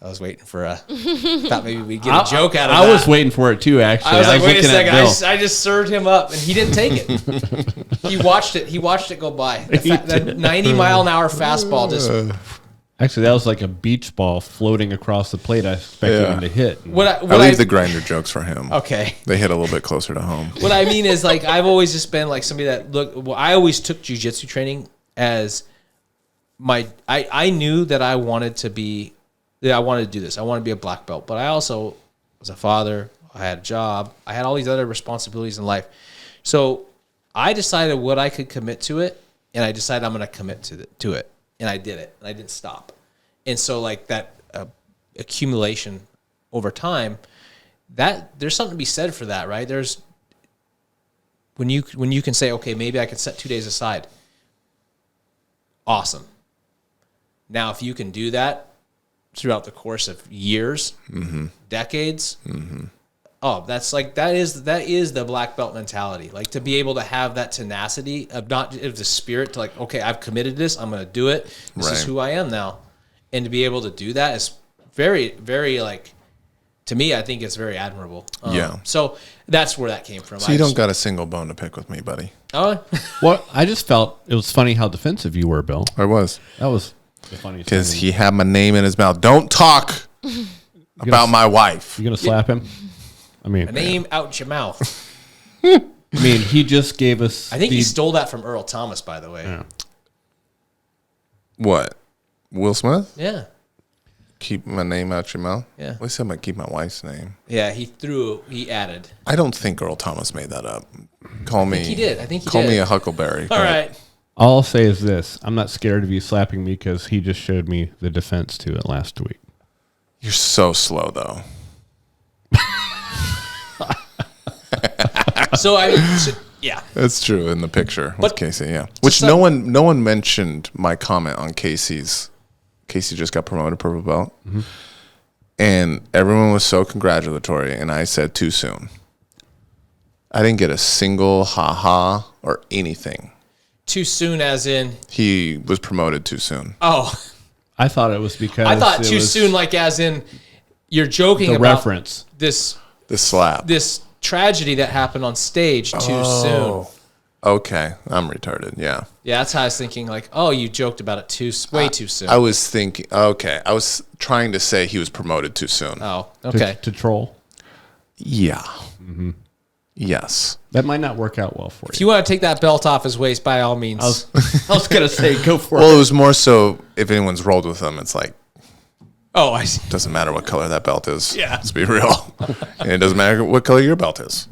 I was waiting for thought maybe we'd get a joke out of that. I was waiting for it too, actually. I was like, wait a second. I just served him up, and he didn't take it. He watched it go by. That 90-mile-an-hour fastball just... Actually, that was like a beach ball floating across the plate. I expected him to hit. I leave the grinder jokes for him. Okay. They hit a little bit closer to home. What I mean is, like, I've always just been like somebody that I always took jiu-jitsu training as I knew that I wanted to do this. I wanted to be a black belt, but I also was a father. I had a job. I had all these other responsibilities in life. So I decided what I could commit to it, and I decided I'm going to commit to it. And I did it, and I didn't stop. And so, like, that accumulation over time, that there's something to be said for that, right? There's when you can say, okay, maybe I can set 2 days aside. Awesome. Now, if you can do that throughout the course of years, decades, that is the black belt mentality. Like, to be able to have that tenacity of the spirit to, like, okay, I've committed this, I'm going to do it. This is who I am now. And to be able to do that is very, very, like, to me, I think it's very admirable. So that's where that came from. So you don't got a single bone to pick with me, buddy. Oh, well, I just felt it was funny how defensive you were, Bill. I was. That was the funniest. Because he had my name in his mouth. Don't talk about my wife. You gonna slap him? I mean, a name out your mouth. I mean, he just gave us. I think he stole that from Earl Thomas, by the way. Yeah. What? Will Smith? Yeah. Keep my name out your mouth? Yeah. At least I'm going to keep my wife's name. Yeah, he added. I don't think Earl Thomas made that up. Call me. I think he did. I think he call did. me a huckleberry. All right. All I'll say is this: I'm not scared of you slapping me because he just showed me the defense to it last week. You're so slow, though. Yeah. That's true in the picture with Casey, yeah. Which no one mentioned my comment on Casey's. Casey just got promoted to purple belt. Mm-hmm. And everyone was so congratulatory, and I said too soon. I didn't get a single ha-ha or anything. Too soon as in? He was promoted too soon. Oh. I thought it was because I thought too soon, like as in you're joking the about reference. This slap. This tragedy that happened on stage too soon. Okay, I'm retarded. Yeah. Yeah, that's how I was thinking. Like, oh, you joked about it way too soon. I was thinking. Okay, I was trying to say he was promoted too soon. Oh, okay. To troll. Yeah. Mm-hmm. Yes. That might not work out well for you. If you want to take that belt off his waist, by all means. I was gonna say go for it. Well, it was more so if anyone's rolled with him, it's like. Oh, I see. Doesn't matter what color that belt is. Yeah. Let's be real. And it doesn't matter what color your belt is.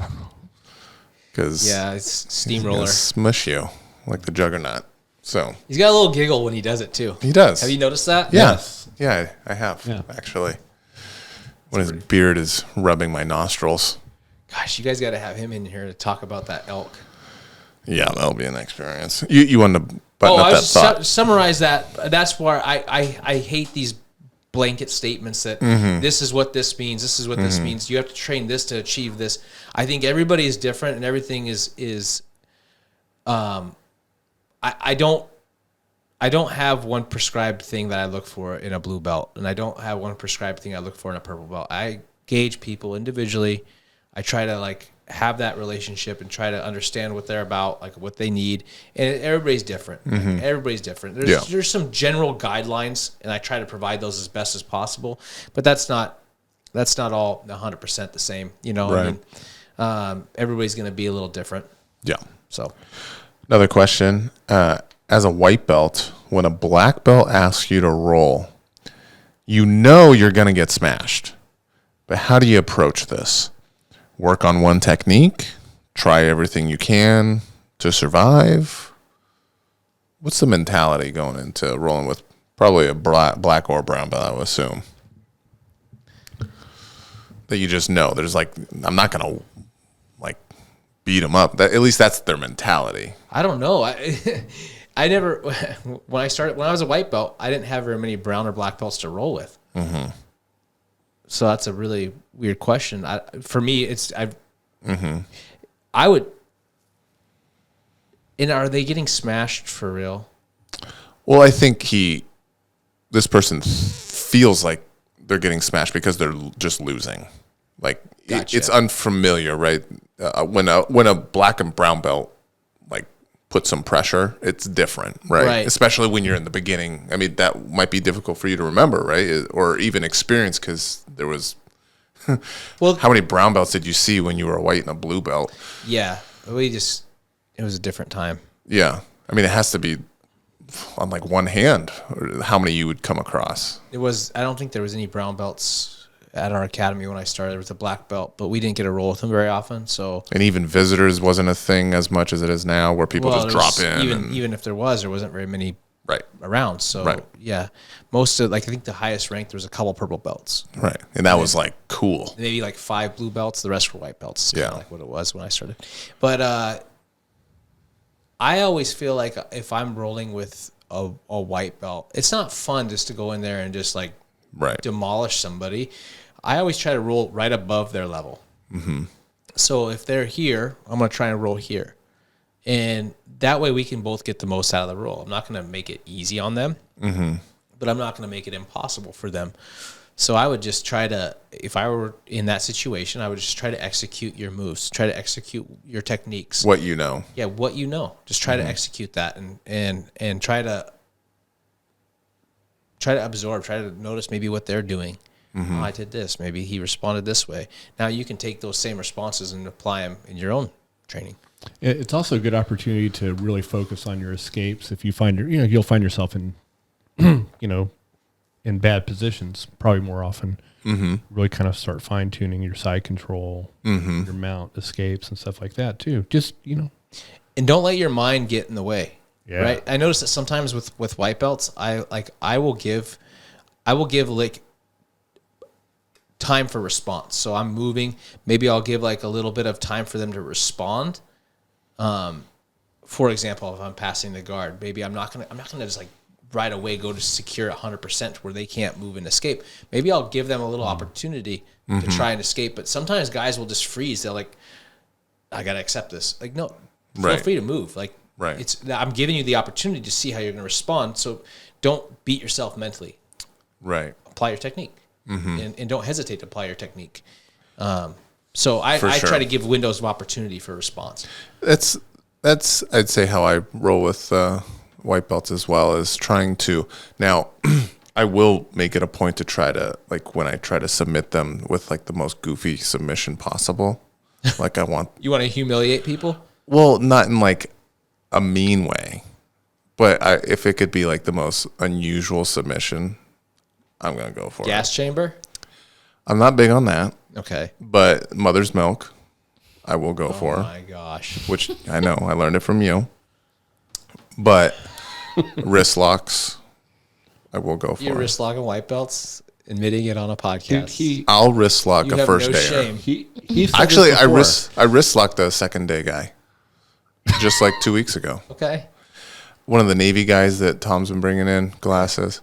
Because it's steamroller. Smush you like the juggernaut. So he's got a little giggle when he does it too. He does. Have you noticed that? Yes. Yeah, I have actually. When his beard is rubbing my nostrils. Gosh, you guys got to have him in here to talk about that elk. Yeah, that'll be an experience. You want to button up that thought. Summarize that. That's where I hate these blanket statements that this is what this means. This is what this means. You have to train this to achieve this. I think everybody is different, and everything is. I don't have one prescribed thing that I look for in a blue belt, and I don't have one prescribed thing I look for in a purple belt. I gauge people individually. I try to like have that relationship and try to understand what they're about, like what they need. And everybody's different. Like, everybody's different. There's some general guidelines, and I try to provide those as best as possible. But that's not that's not all 100% the same. You know, Right. I mean, everybody's going to be a little different. Yeah. So Another question. As a white belt, when a black belt asks you to roll, you know you're going to get smashed. But how do you approach this? Work on one technique? Try everything you can to survive? What's the mentality going into rolling with probably a black or brown belt, I would assume? That you just know. There's like, I'm not going to like beat them up. At least that's their mentality. I don't know. I never, when I was a white belt, I didn't have very many brown or black belts to roll with. Mm-hmm. So that's a really weird question. For me, I would, and are they getting smashed for real? Well, I think this person feels like they're getting smashed because they're just losing. Like Gotcha. It's unfamiliar, right? When a black and brown belt like put some pressure, it's different, right? Right. Especially when you're in the beginning. I mean, that might be difficult for you to remember, right? Or even experience, because there was. Well, How many brown belts did you see when you were a white and a blue belt? yeah, it was a different time. Yeah, I mean, it has to be on like one hand, or how many you would come across. I don't think there was any brown belts at our academy when I started. There was a black belt, but we didn't get a roll with them very often. So, And even visitors wasn't a thing as much as it is now, where people just drop in. Even if there wasn't very many Right, around. So Right. yeah, most of, like, I think the highest ranked, there was a couple purple belts, right, and that was like cool. maybe like 5 blue belts. The rest were white belts. Yeah. Like what it was when I started. But I always feel like if I'm rolling with a white belt, it's not fun just to go in there and just like Right, demolish somebody. I always try to roll right above their level. Mm-hmm. So if they're here, I'm going to try and roll here. And that way we can both get the most out of the roll. I'm not going to make it easy on them, but I'm not going to make it impossible for them. So I would just try to, if I were in that situation, I would just try to execute your moves, try to execute your techniques. what you know. Yeah, what you know. Just try to execute that and try to absorb, try to notice maybe what they're doing. Oh, I did this. Maybe he responded this way. Now you can take those same responses and apply them in your own training. It's also a good opportunity to really focus on your escapes. If you find you'll find yourself in, in bad positions probably more often. Mm-hmm. Really kind of start fine tuning your side control, your mount escapes and stuff like that too. Just And don't let your mind get in the way. Yeah. Right. I notice that sometimes with white belts, I will give like time for response. So I'm moving. Maybe I'll give like a little bit of time for them to respond. For example, if I'm passing the guard, maybe I'm not gonna just like right away go to secure 100% where they can't move and escape. Maybe I'll give them a little opportunity to try and escape. But sometimes guys will just freeze. They're like, I gotta accept this. Like, no, feel Right. free to move. Like, Right. I'm giving you the opportunity to see how you're gonna respond. So don't beat yourself mentally. Right. Apply your technique, and don't hesitate to apply your technique. So I For sure. try to give windows of opportunity for response. That's I'd say how I roll with white belts as well, is trying to now. I will make it a point to try to, like, when I try to submit them with like the most goofy submission possible. Like I want, You want to humiliate people? well, not in like a mean way, but if it could be like the most unusual submission, I'm gonna go for it. Gas chamber? I'm not big on that, Okay. but mother's milk, I will go Oh for. my gosh. Which I know I learned it from you. But wrist locks, I will go for. You're wrist locking white belts, admitting it on a podcast. I'll wrist lock You a have first no day. shame. Actually, I wrist locked the second day guy, just like 2 weeks ago. Okay. One of the Navy guys that Tom's been bringing in, glasses.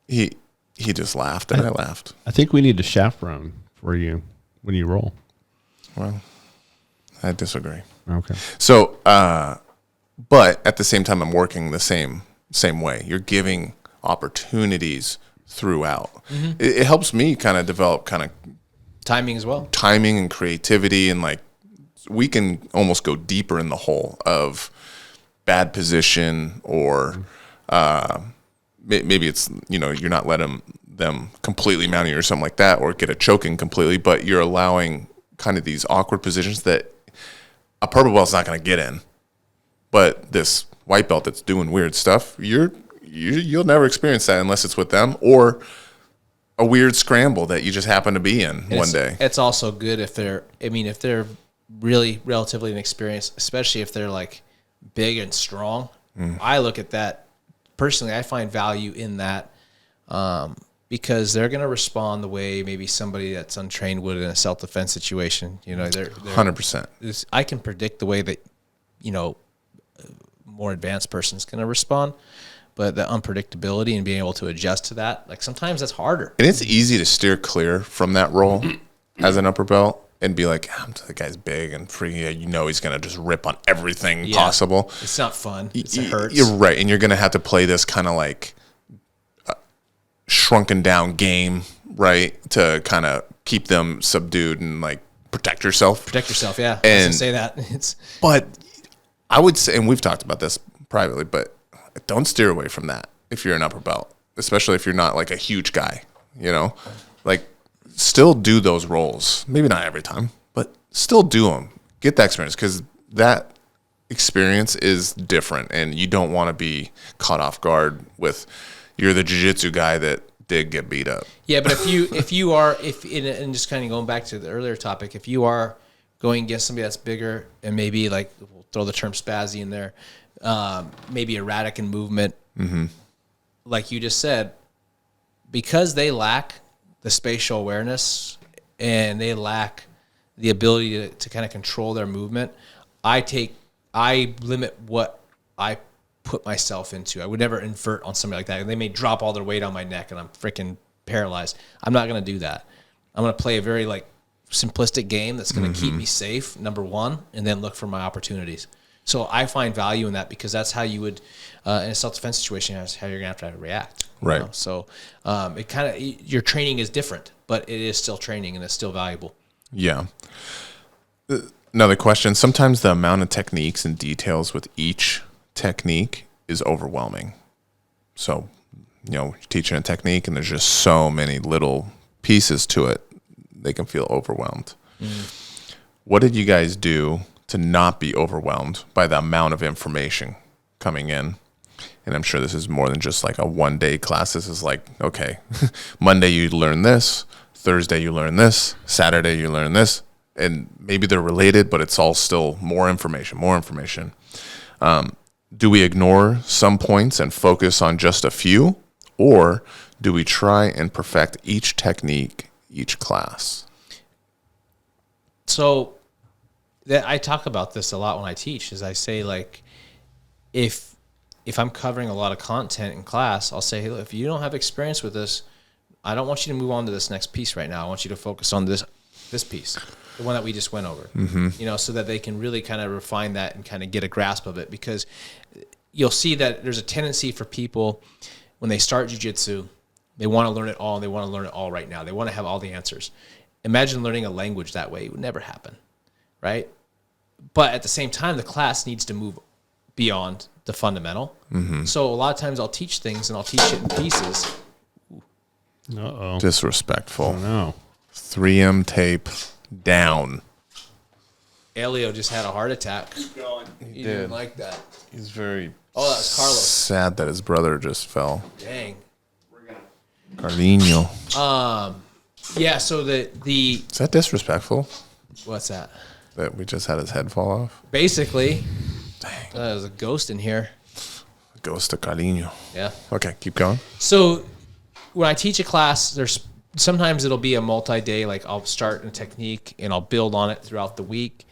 He just laughed and I laughed. I think we need a chaperone for you when you roll. Well, I disagree. Okay. So, but at the same time, I'm working the same way. You're giving opportunities throughout. It helps me kind of develop kind of Timing as well. timing and creativity, and like we can almost go deeper in the hole of bad position, or maybe it's, you're not letting them completely mounting you or something like that, or get a choking completely, but you're allowing kind of these awkward positions that a purple belt's not going to get in. But this white belt that's doing weird stuff, you'll never experience that unless it's with them, or a weird scramble that you just happen to be in one day. It's also good if they're really relatively inexperienced, especially if they're like big and strong. I look at that personally. I find value in that because they're going to respond the way maybe somebody that's untrained would in a self-defense situation. You know, they're 100%. I can predict the way that, you know, a more advanced person's going to respond, but the unpredictability and being able to adjust to that, like sometimes that's harder. And it's easy to steer clear from that role as an upper belt and be like, the guy's big and free. You know, he's going to just rip on everything possible. It's not fun. It hurts. You're right. And you're going to have to play this kind of like shrunken down game, right? To kind of keep them subdued and like protect yourself. Protect yourself, yeah. And say that. But I would say, and we've talked about this privately, but don't steer away from that if you're an upper belt, especially if you're not like a huge guy, you know, like still do those roles. Maybe not every time, but still do them. Get that experience, because that experience is different, and you don't want to be caught off guard with you're the jiu-jitsu guy that did get beat up. Yeah, but if you are and just kind of going back to the earlier topic, if you are going against somebody that's bigger and maybe like we'll throw the term spazzy in there, maybe erratic in movement, like you just said, because they lack the spatial awareness and they lack the ability to kind of control their movement, I limit what I put myself into. I would never invert on somebody like that. They may drop all their weight on my neck and I'm freaking paralyzed. I'm not going to do that. I'm going to play a very like simplistic game that's going to keep me safe, number one, and then look for my opportunities. So I find value in that, because that's how you would, in a self-defense situation, that's how you're going to have to react. Right. You know? So it kind of, your training is different, but it is still training and it's still valuable. Yeah. Another question. Sometimes the amount of techniques and details with each technique is overwhelming. So, you know, you're teaching a technique and there's just so many little pieces to it, they can feel overwhelmed. What did you guys do to not be overwhelmed by the amount of information coming in? And I'm sure this is more than just like a one-day class. This is like, okay, Monday you learn this, Thursday you learn this, Saturday you learn this, and maybe they're related, but it's all still more information. Do we ignore some points and focus on just a few, or do we try and perfect each technique, each class? So I talk about this a lot when I teach, is I say, like, if I'm covering a lot of content in class, I'll say, hey, look, if you don't have experience with this, I don't want you to move on to this next piece right now. I want you to focus on this piece, the one that we just went over, you know, so that they can really kind of refine that and kind of get a grasp of it. Because you'll see that there's a tendency for people when they start jiu-jitsu, they want to learn it all, and they want to learn it all right now. They want to have all the answers. Imagine learning a language that way. It would never happen, right? But at the same time, the class needs to move beyond the fundamental. So a lot of times I'll teach things and I'll teach it in pieces. Uh-oh. Disrespectful. Oh, no. 3M tape down. Elio just had a heart attack. Keep going. He didn't like that. He's very Oh, that was Carlos. sad that his brother just fell. Dang. Carlino. Yeah, so the Is that disrespectful what's that? that we just had his head fall off? Basically, Dang. there's a ghost in here. Goes to Carlino. Yeah. Okay, keep going. So when I teach a class, there's sometimes it'll be a multi-day, like I'll start a technique and I'll build on it throughout the week.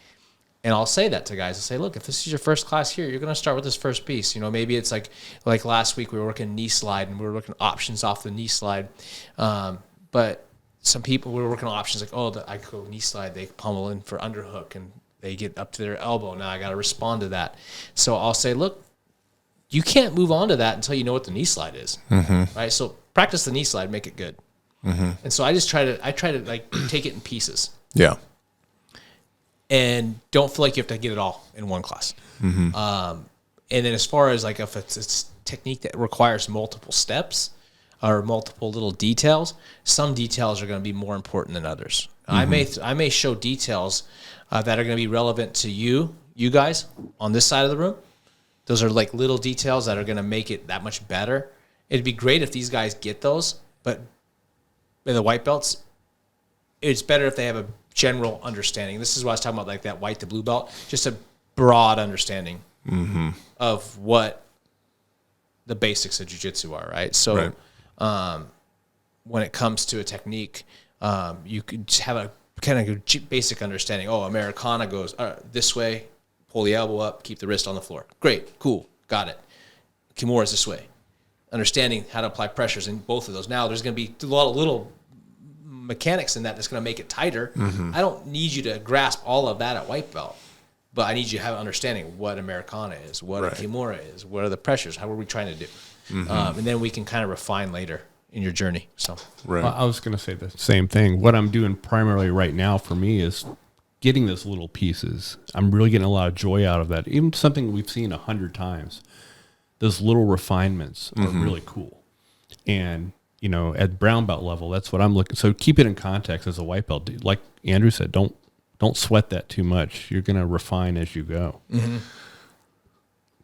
And I'll say that to guys. I'll say, look, if this is your first class here, you're going to start with this first piece. You know, maybe it's like last week we were working knee slide and we were working options off the knee slide. But some people, we were working on options like, I go knee slide, they pummel in for underhook and they get up to their elbow. Now I got to respond to that. So I'll say, look, you can't move on to that until you know what the knee slide is. Right? So practice the knee slide, make it good. And so I try to like take it in pieces. Yeah. And don't feel like you have to get it all in one class. And then as far as like if it's a technique that requires multiple steps, or multiple little details, some details are going to be more important than others. I may show details that are going to be relevant to you guys on this side of the room. Those are like little details that are going to make it that much better. It'd be great if these guys get those, but in the white belts, it's better if they have a general understanding. This is what I was talking about, like that white to blue belt, just a broad understanding of what the basics of jiu-jitsu are, right? So when it comes to a technique, you could have a kind of basic understanding. Oh, Americana goes this way, pull the elbow up, keep the wrist on the floor. Great, cool, got it. Kimura is this way. Understanding how to apply pressures in both of those. Now there's going to be a lot of little mechanics in that that's going to make it tighter. I don't need you to grasp all of that at white belt, but I need you to have an understanding what Americana is, what a Kimura is, what are the pressures, how are we trying to do, and then we can kind of refine later in your journey. So, Well, I was going to say the same thing. What I'm doing primarily right now for me is getting those little pieces. I'm really getting a lot of joy out of that. Even something we've seen 100 times. Those little refinements are really cool. And, you know, at brown belt level, that's what I'm looking. So keep it in context as a white belt. Like Andrew said, don't sweat that too much. You're going to refine as you go.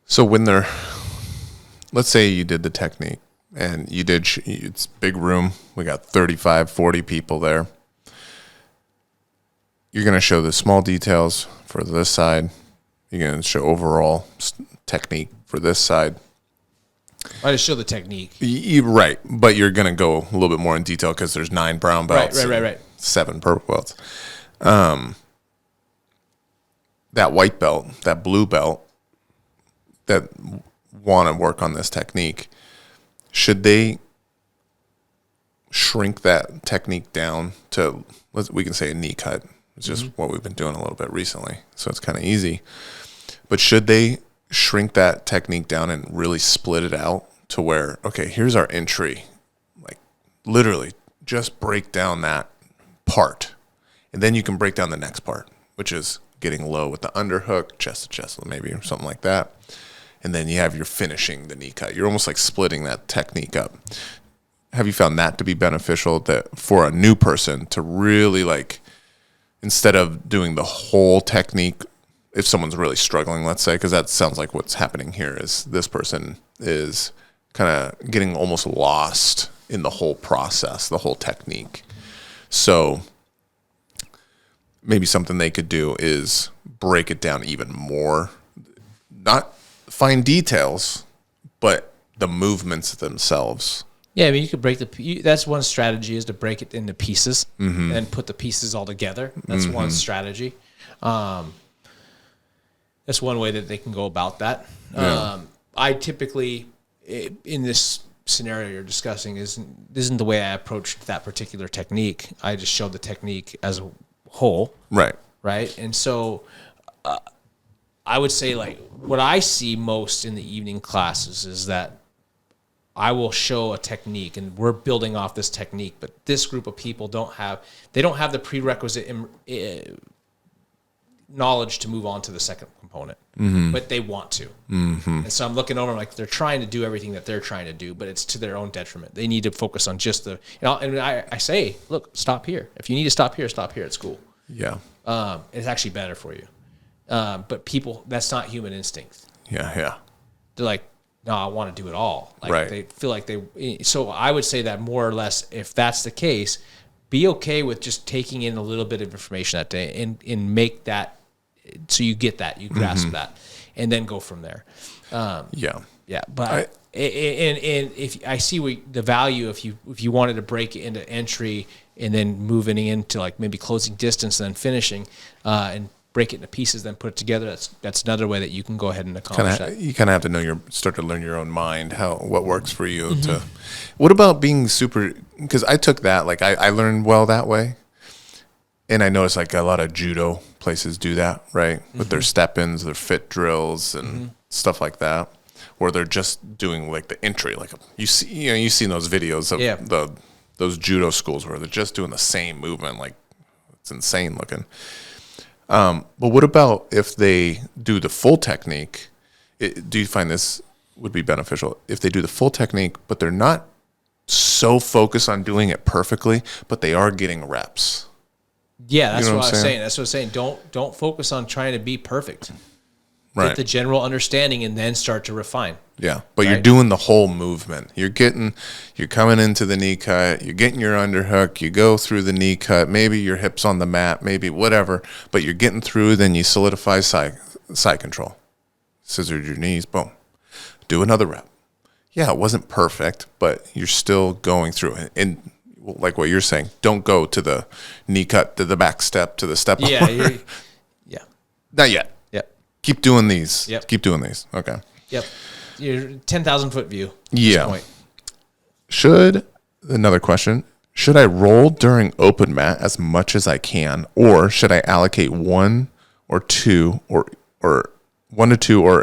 So when let's say you did the technique and you did, it's big room. We got 35, 40 people there. You're going to show the small details for this side. You're going to show overall technique for this side. I just show the technique. Right, but you're going to go a little bit more in detail because there's 9 brown belts, right. 7 purple belts. That white belt, that blue belt, that want to work on this technique, should they shrink that technique down to, we can say a knee cut? It's just what we've been doing a little bit recently, so it's kind of easy. But should they shrink that technique down and really split it out to where, okay, here's our entry, like literally just break down that part, and then you can break down the next part, which is getting low with the underhook, chest to chest maybe, or something like that, and then you have your finishing the knee cut. You're almost like splitting that technique up. Have you found that to be beneficial, that for a new person to really, like, instead of doing the whole technique, if someone's really struggling, let's say, because that sounds like what's happening here is this person is kind of getting almost lost in the whole process, the whole technique. So maybe something they could do is break it down even more, not fine details, but the movements themselves. Yeah, I mean, you could break that's one strategy, is to break it into pieces and put the pieces all together. That's one strategy. That's one way that they can go about that. Yeah. I typically, in this scenario you're discussing, isn't the way I approached that particular technique. I just showed the technique as a whole. Right. And so I would say, like, what I see most in the evening classes is that I will show a technique, and we're building off this technique, but this group of people don't have the prerequisite knowledge to move on to the second component, but they want to. And so I'm looking over, like, they're trying to do everything that they're trying to do, but it's to their own detriment. They need to focus on just and I say, look, stop here. If you need to stop here at school. Yeah. It's actually better for you. But people, that's not human instinct. Yeah. They're like, no, I want to do it all. Like, they feel like so I would say that more or less, if that's the case, be okay with just taking in a little bit of information that day and make that so you get that, you grasp that, and then go from there. But if I see the value, if you wanted to break it into entry and then moving into, like, maybe closing distance and then finishing, and break it into pieces, then put it together. That's another way that you can go ahead and accomplish that. You kind of have to start to learn your own mind, what works for you. What about being super? Because I took that, like, I learned well that way, and I noticed, like, a lot of judo places do that, right, with their step-ins, their fit drills, and stuff like that, where they're just doing, like, the entry, like, you've seen those videos of those judo schools where they're just doing the same movement, like, it's insane looking. But what about if they do the full technique? Do you find this would be beneficial if they do the full technique, but they're not so focused on doing it perfectly, but they are getting reps. Yeah, that's You know what what I I'm was saying? saying. That's what I was saying. Don't focus on trying to be perfect. Right. Get the general understanding and then start to refine. Yeah, but you're Right. doing the whole movement. You're coming into the knee cut, you're getting your underhook, you go through the knee cut, maybe your hips on the mat, maybe whatever, but you're getting through, then you solidify side control. Scissored your knees, boom. Do another rep. Yeah, it wasn't perfect, but you're still going through it. And like what you're saying, don't go to the knee cut, to the back step, to the step Yeah. over. Yeah. Not yet. Yep. Keep doing these. Yep. Keep doing these. Okay. Yep. Your 10,000 foot view. At Yeah. this point. Another question, should I roll during open mat as much as I can, or should I allocate one or two or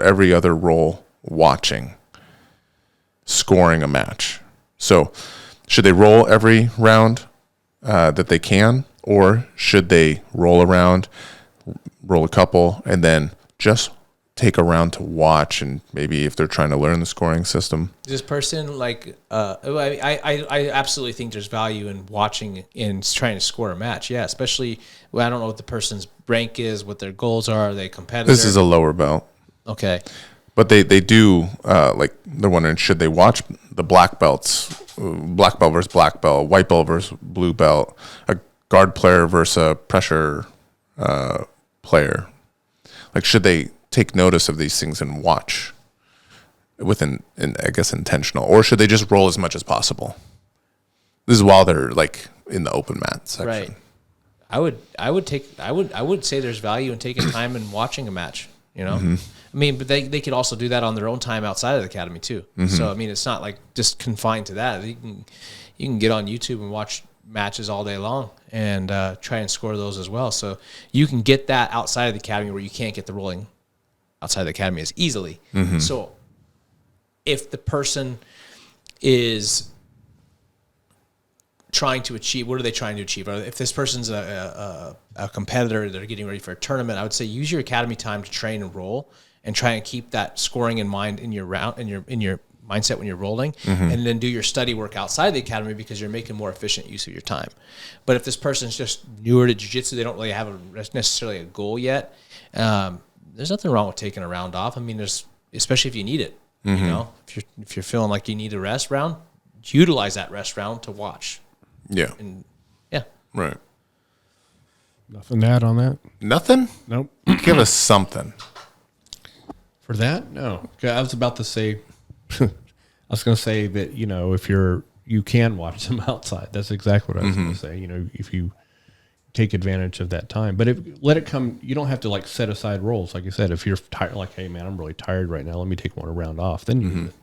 every other roll watching, scoring a match? So should they roll every round that they can, or should they roll a couple, and then just take a round to watch, and maybe if they're trying to learn the scoring system? This person, I absolutely think there's value in watching and trying to score a match. Yeah, especially I don't know what the person's rank is, what their goals are. Are they competitive? This is a lower belt. Okay. But they do, they're wondering, should they watch the black belts, black belt versus black belt, white belt versus blue belt, a guard player versus a pressure player? Like, should they take notice of these things and watch with I guess intentional, or should they just roll as much as possible? This is while they're like in the open mat section. Right. I would say there's value in taking time and watching a match, you know? Mm-hmm. I mean, but they could also do that on their own time outside of the academy too. Mm-hmm. So I mean, it's not like just confined to that. You can get on YouTube and watch matches all day long and try and score those as well. So you can get that outside of the academy where you can't get the rolling outside the academy as easily. Mm-hmm. So if the person is trying to achieve, what are they trying to achieve? If this person's a competitor, they're getting ready for a tournament, I would say use your academy time to train and roll, and try and keep that scoring in mind in your round, in your mindset when you're rolling, and then do your study work outside the academy, because you're making more efficient use of your time. But if this person's just newer to jiu-jitsu, they don't really have necessarily a goal yet, there's nothing wrong with taking a round off. I mean, especially if you need it. You know, if you're feeling like you need a rest round, utilize that rest round to watch. Yeah. And yeah. Right. Nothing to add on that. Nothing? Nope. Give us something. For that, no. Okay, I was about to say, I was going to say that, you know, if you can watch them outside. That's exactly what I was going to say. You know, if you take advantage of that time, but let it come. You don't have to like set aside roles. Like you said, if you're tired, like, hey man, I'm really tired right now. Let me take a round off. Then you do it.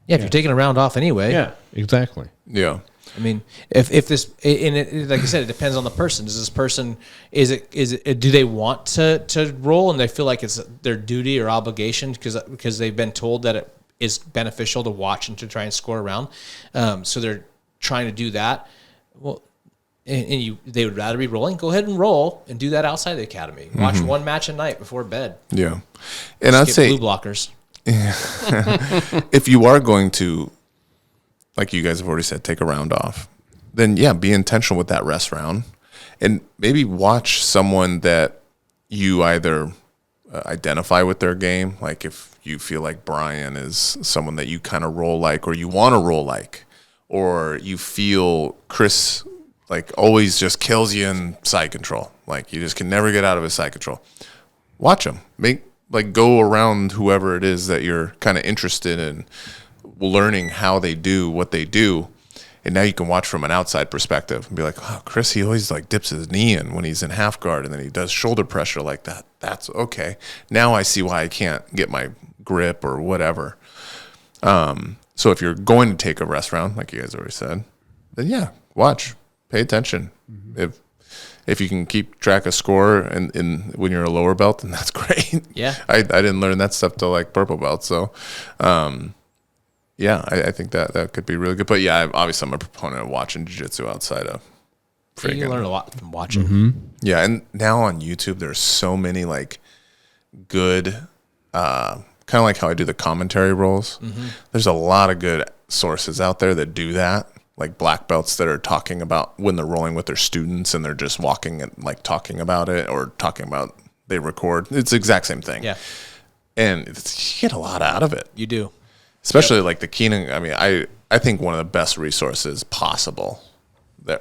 Yeah, if you're taking a round off anyway. Yeah, exactly. Yeah. I mean, if this, and like I said, it depends on the person. Does this person, is it, do they want to roll and they feel like it's their duty or obligation because they've been told that it is beneficial to watch and to try and score a round, so they're trying to do that. Well, and they would rather be rolling. Go ahead and roll and do that outside the academy. Watch one match a night before bed. Yeah. And I'd Skip say blue blockers. if you are going to, like you guys have already said, take a round off, then yeah, be intentional with that rest round, and maybe watch someone that you either identify with their game. Like if you feel like Brian is someone that you kind of roll like, or you want to roll like, or you feel Chris like always just kills you in side control. Like you just can never get out of his side control. Watch him. Go around whoever it is that you're kind of interested in learning how they do what they do. And now you can watch from an outside perspective and be like, oh, Chris, he always like dips his knee in when he's in half guard, and then he does shoulder pressure like that. That's okay. Now I see why I can't get my grip or whatever. So if you're going to take a rest round, like you guys already said, then yeah, watch, pay attention. If you can keep track of score and when you're a lower belt, then that's great. Yeah. I didn't learn that stuff till like purple belt. So, yeah, I think that could be really good. But yeah, obviously I'm a proponent of watching jiu-jitsu outside of You can learn a lot from watching. Mm-hmm. Yeah, and now on YouTube there's so many like good, kind of like how I do the commentary roles. There's a lot of good sources out there that do that. like black belts that are talking about when they're rolling with their students and they're just walking and like talking about it or talking about they record. It's the exact same thing. Yeah. And you get a lot out of it. You do. Especially like the Keenan. I mean, I think one of the best resources possible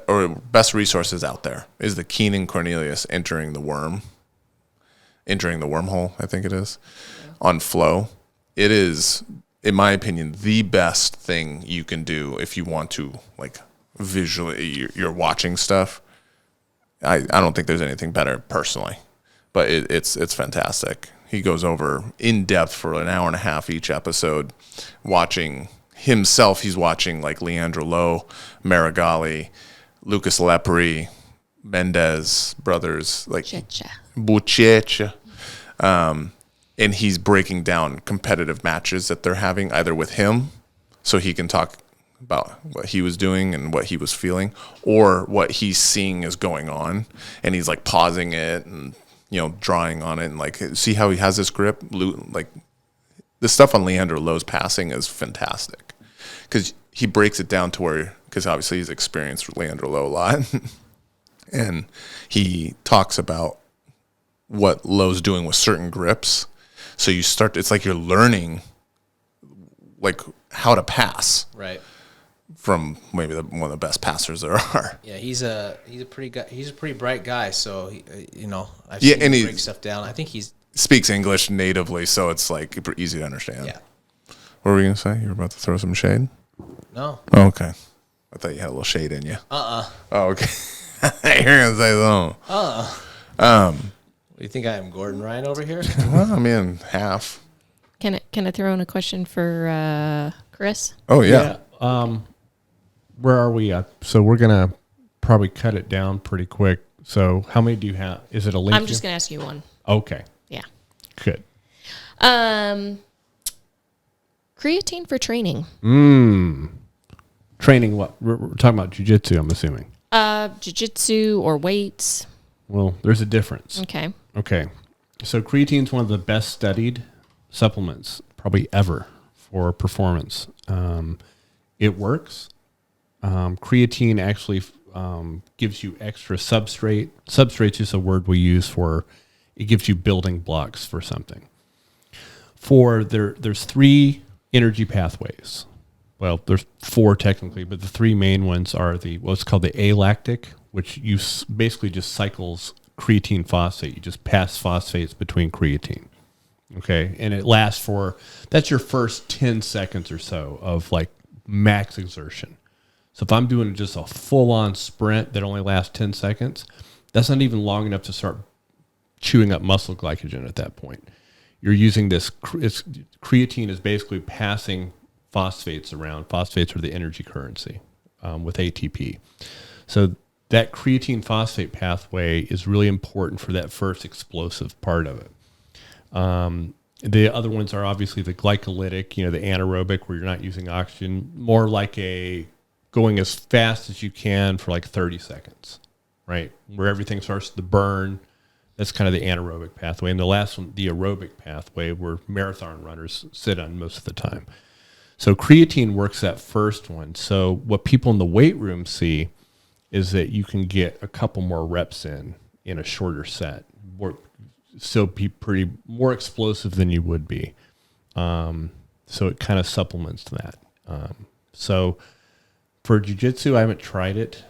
or best resources out there is the Keenan Cornelius entering the wormhole, I think it is, on Flow. It is, in my opinion, the best thing you can do if you want to, like, visually, you're watching stuff. I don't think there's anything better personally, but it's fantastic. He goes over in depth for an hour and a half each episode, watching himself. He's watching like Leandro Lowe, Marigali, Lucas Lepre, Mendez brothers, like Buchecha. And he's breaking down competitive matches that they're having either with him, so he can talk about what he was doing and what he was feeling, or what he's seeing is going on, and he's like pausing it and drawing on it and like see how he has this grip. Like the stuff on Leandro Lowe's passing is fantastic because he breaks it down to where, because obviously he's experienced Leandro Lowe a lot, and he talks about what Lowe's doing with certain grips. So you start, it's like you're learning like how to pass. Right. From maybe one of the best passers there are. Yeah, he's a pretty bright guy. So I've seen him break stuff down. I think he's speaks English natively, so it's like easy to understand. Yeah. What were you gonna say? You were about to throw some shade? No. Oh, okay. I thought you had a little shade in you. Oh, okay. You're gonna say something. Do you think I am Gordon Ryan over here? Well, I mean, half. Can I throw in a question for Chris? Oh yeah. Where are we at? So we're gonna probably cut it down pretty quick. So how many do you have? Is it a link? I'm just gonna ask you one. Okay. Yeah. Good. Creatine for training. Training what? We're talking about jiu-jitsu, I'm assuming. Jiu-jitsu or weights. Well, there's a difference. Okay. So creatine is one of the best studied supplements probably ever for performance. It works. Creatine actually gives you extra substrate. Substrate's is a word we use for it gives you building blocks for something. There's 3 energy pathways. Well, there's 4 technically, but the 3 main ones are what's called the alactic, which basically just cycles creatine phosphate. You just pass phosphates between creatine. Okay. And it lasts that's your first 10 seconds or so of like max exertion. So if I'm doing just a full-on sprint that only lasts 10 seconds, that's not even long enough to start chewing up muscle glycogen at that point. You're using this, creatine is basically passing phosphates around. Phosphates are the energy currency with ATP. So that creatine phosphate pathway is really important for that first explosive part of it. The other ones are obviously the glycolytic, the anaerobic, where you're not using oxygen, more like going as fast as you can for like 30 seconds, right? Where everything starts to burn. That's kind of the anaerobic pathway. And the last one, the aerobic pathway, where marathon runners sit on most of the time. So creatine works that first one. So what people in the weight room see is that you can get a couple more reps in a shorter set. Still be pretty more explosive than you would be. So it kind of supplements that. So for jiu-jitsu, I haven't tried it.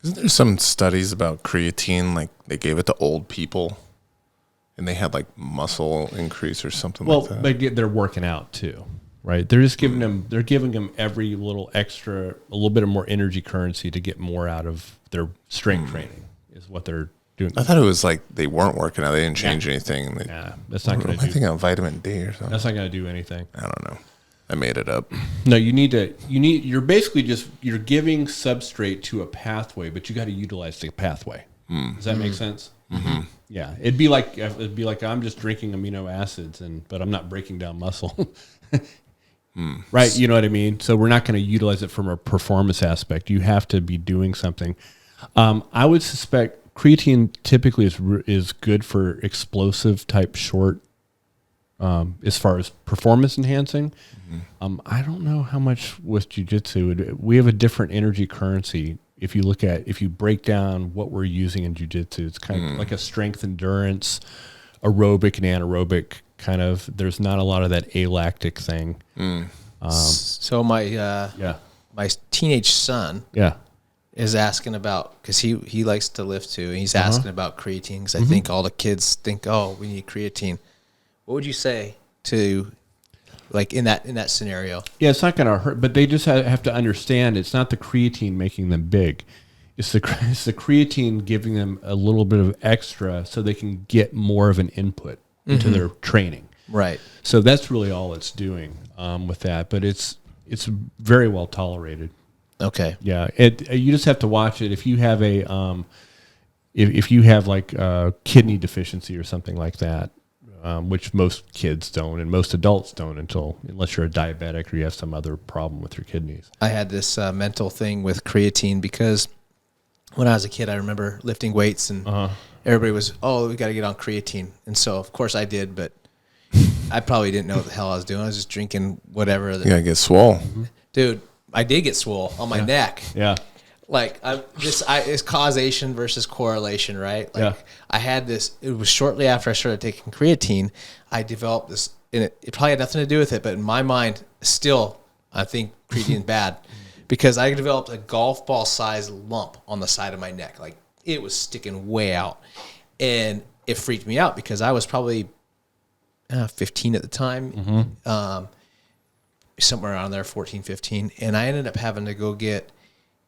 Isn't there some studies about creatine, like they gave it to old people and they had like muscle increase or something like that? Well, they're working out too, right? They're just giving them every little extra, a little bit of more energy currency to get more out of their strength training is what they're doing. I thought it was like they weren't working out. They didn't change anything. That's not going to do. I think on vitamin D or something. That's not going to do anything. I don't know. I made it up. No, you're basically you're giving substrate to a pathway, but you got to utilize the pathway. Does that make sense? Mm-hmm. Yeah. It'd be like I'm just drinking amino acids but I'm not breaking down muscle. Right. You know what I mean? So we're not going to utilize it from a performance aspect. You have to be doing something. I would suspect creatine typically is good for explosive type short as far as performance enhancing. I don't know how much with jiu-jitsu. We have a different energy currency. If you break down what we're using in jiu-jitsu, it's kind of like a strength endurance, aerobic and anaerobic kind of. There's not a lot of that alactic thing. So my teenage son is asking about, because he likes to lift too, and he's asking about creatine, because I think all the kids think, oh, we need creatine. What would you say to, like, in that scenario? Yeah, it's not going to hurt, but they just have to understand it's not the creatine making them big. It's the creatine giving them a little bit of extra so they can get more of an input into their training. Right. So that's really all it's doing with that, but it's very well tolerated. Okay. Yeah, you just have to watch it. If you have if you have like a kidney deficiency or something like that, which most kids don't and most adults don't unless you're a diabetic or you have some other problem with your kidneys. I had this mental thing with creatine because when I was a kid, I remember lifting weights and everybody was, oh, we got to get on creatine. And so, of course, I did, but I probably didn't know what the hell I was doing. I was just drinking whatever. You got to get swole. Dude, I did get swole on my neck. Yeah. Like, it's causation versus correlation, right? Like, I had this, it was shortly after I started taking creatine, I developed this, and it probably had nothing to do with it, but in my mind, still, I think creatine is bad, because I developed a golf ball sized lump on the side of my neck. Like, it was sticking way out, and it freaked me out because I was probably 15 at the time, somewhere around there, 14, 15, and I ended up having to go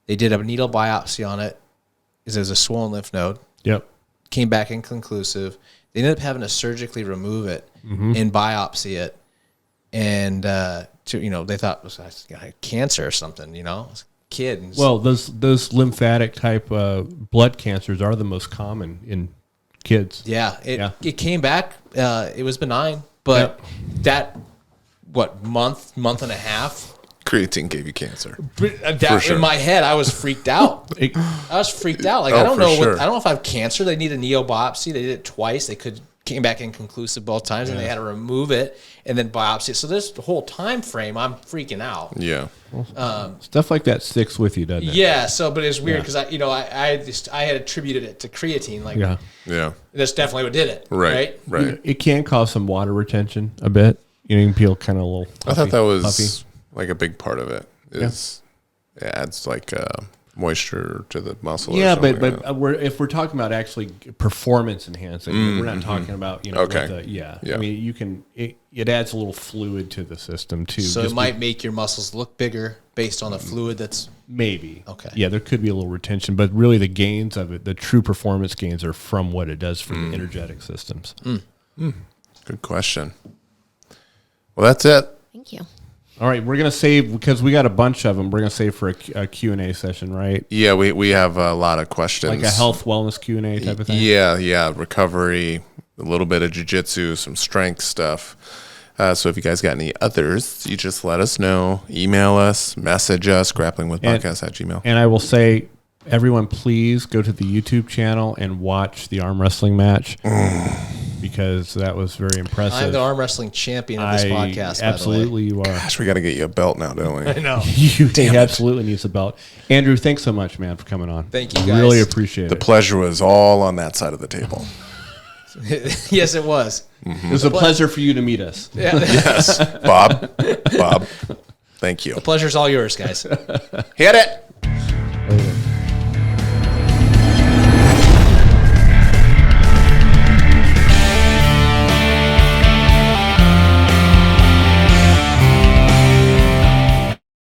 they did a needle biopsy on it because it was a swollen lymph node. Yep. Came back inconclusive. They ended up having to surgically remove it and biopsy it. And, they thought it was cancer or something, It was a kid. Well, those lymphatic type blood cancers are the most common in kids. Yeah. It came back. It was benign. But that, month and a half, Creatine gave you cancer. In my head, I was freaked out. Like, I don't know. I don't know if I have cancer. They need a neo biopsy. They did it twice. They came back inconclusive both times, and they had to remove it and then biopsy it. So this whole time frame, I'm freaking out. Yeah. Stuff like that sticks with you, doesn't it? Yeah. So, but it's weird because I had attributed it to creatine. Like, that's definitely what did it. Right. It can cause some water retention a bit. You can feel kind of a little. I thought that was like a big part of it. It adds like moisture to the muscle. Yeah, but if we're talking about actually performance enhancing, we're not talking about Okay. I mean, it adds a little fluid to the system too. So it might make your muscles look bigger based on the fluid that's maybe. Okay. Yeah, there could be a little retention, but really the gains of it, the true performance gains, are from what it does for the energetic systems. Good question. Well, that's it. Thank you. All right, we're going to save, because we got a bunch of them, we're going to save for a Q&A session, right? Yeah, we have a lot of questions. Like a health, wellness Q&A type of thing? Yeah. Recovery, a little bit of jiu-jitsu, some strength stuff. So if you guys got any others, you just let us know. Email us, message us, grapplingwithpodcast@gmail.com. And I will say, everyone, please go to the YouTube channel and watch the arm wrestling match. Because that was very impressive. I'm the arm wrestling champion of this podcast, absolutely, by the way. you are. Gosh, we got to get you a belt now, don't we? I know. He absolutely needs a belt. Andrew, thanks so much, man, for coming on. Thank you, guys. Really appreciate it. The pleasure was all on that side of the table. Yes, it was. It was a pleasure for you to meet us. Yeah. Yes. Bob, thank you. The pleasure's all yours, guys. Hit it.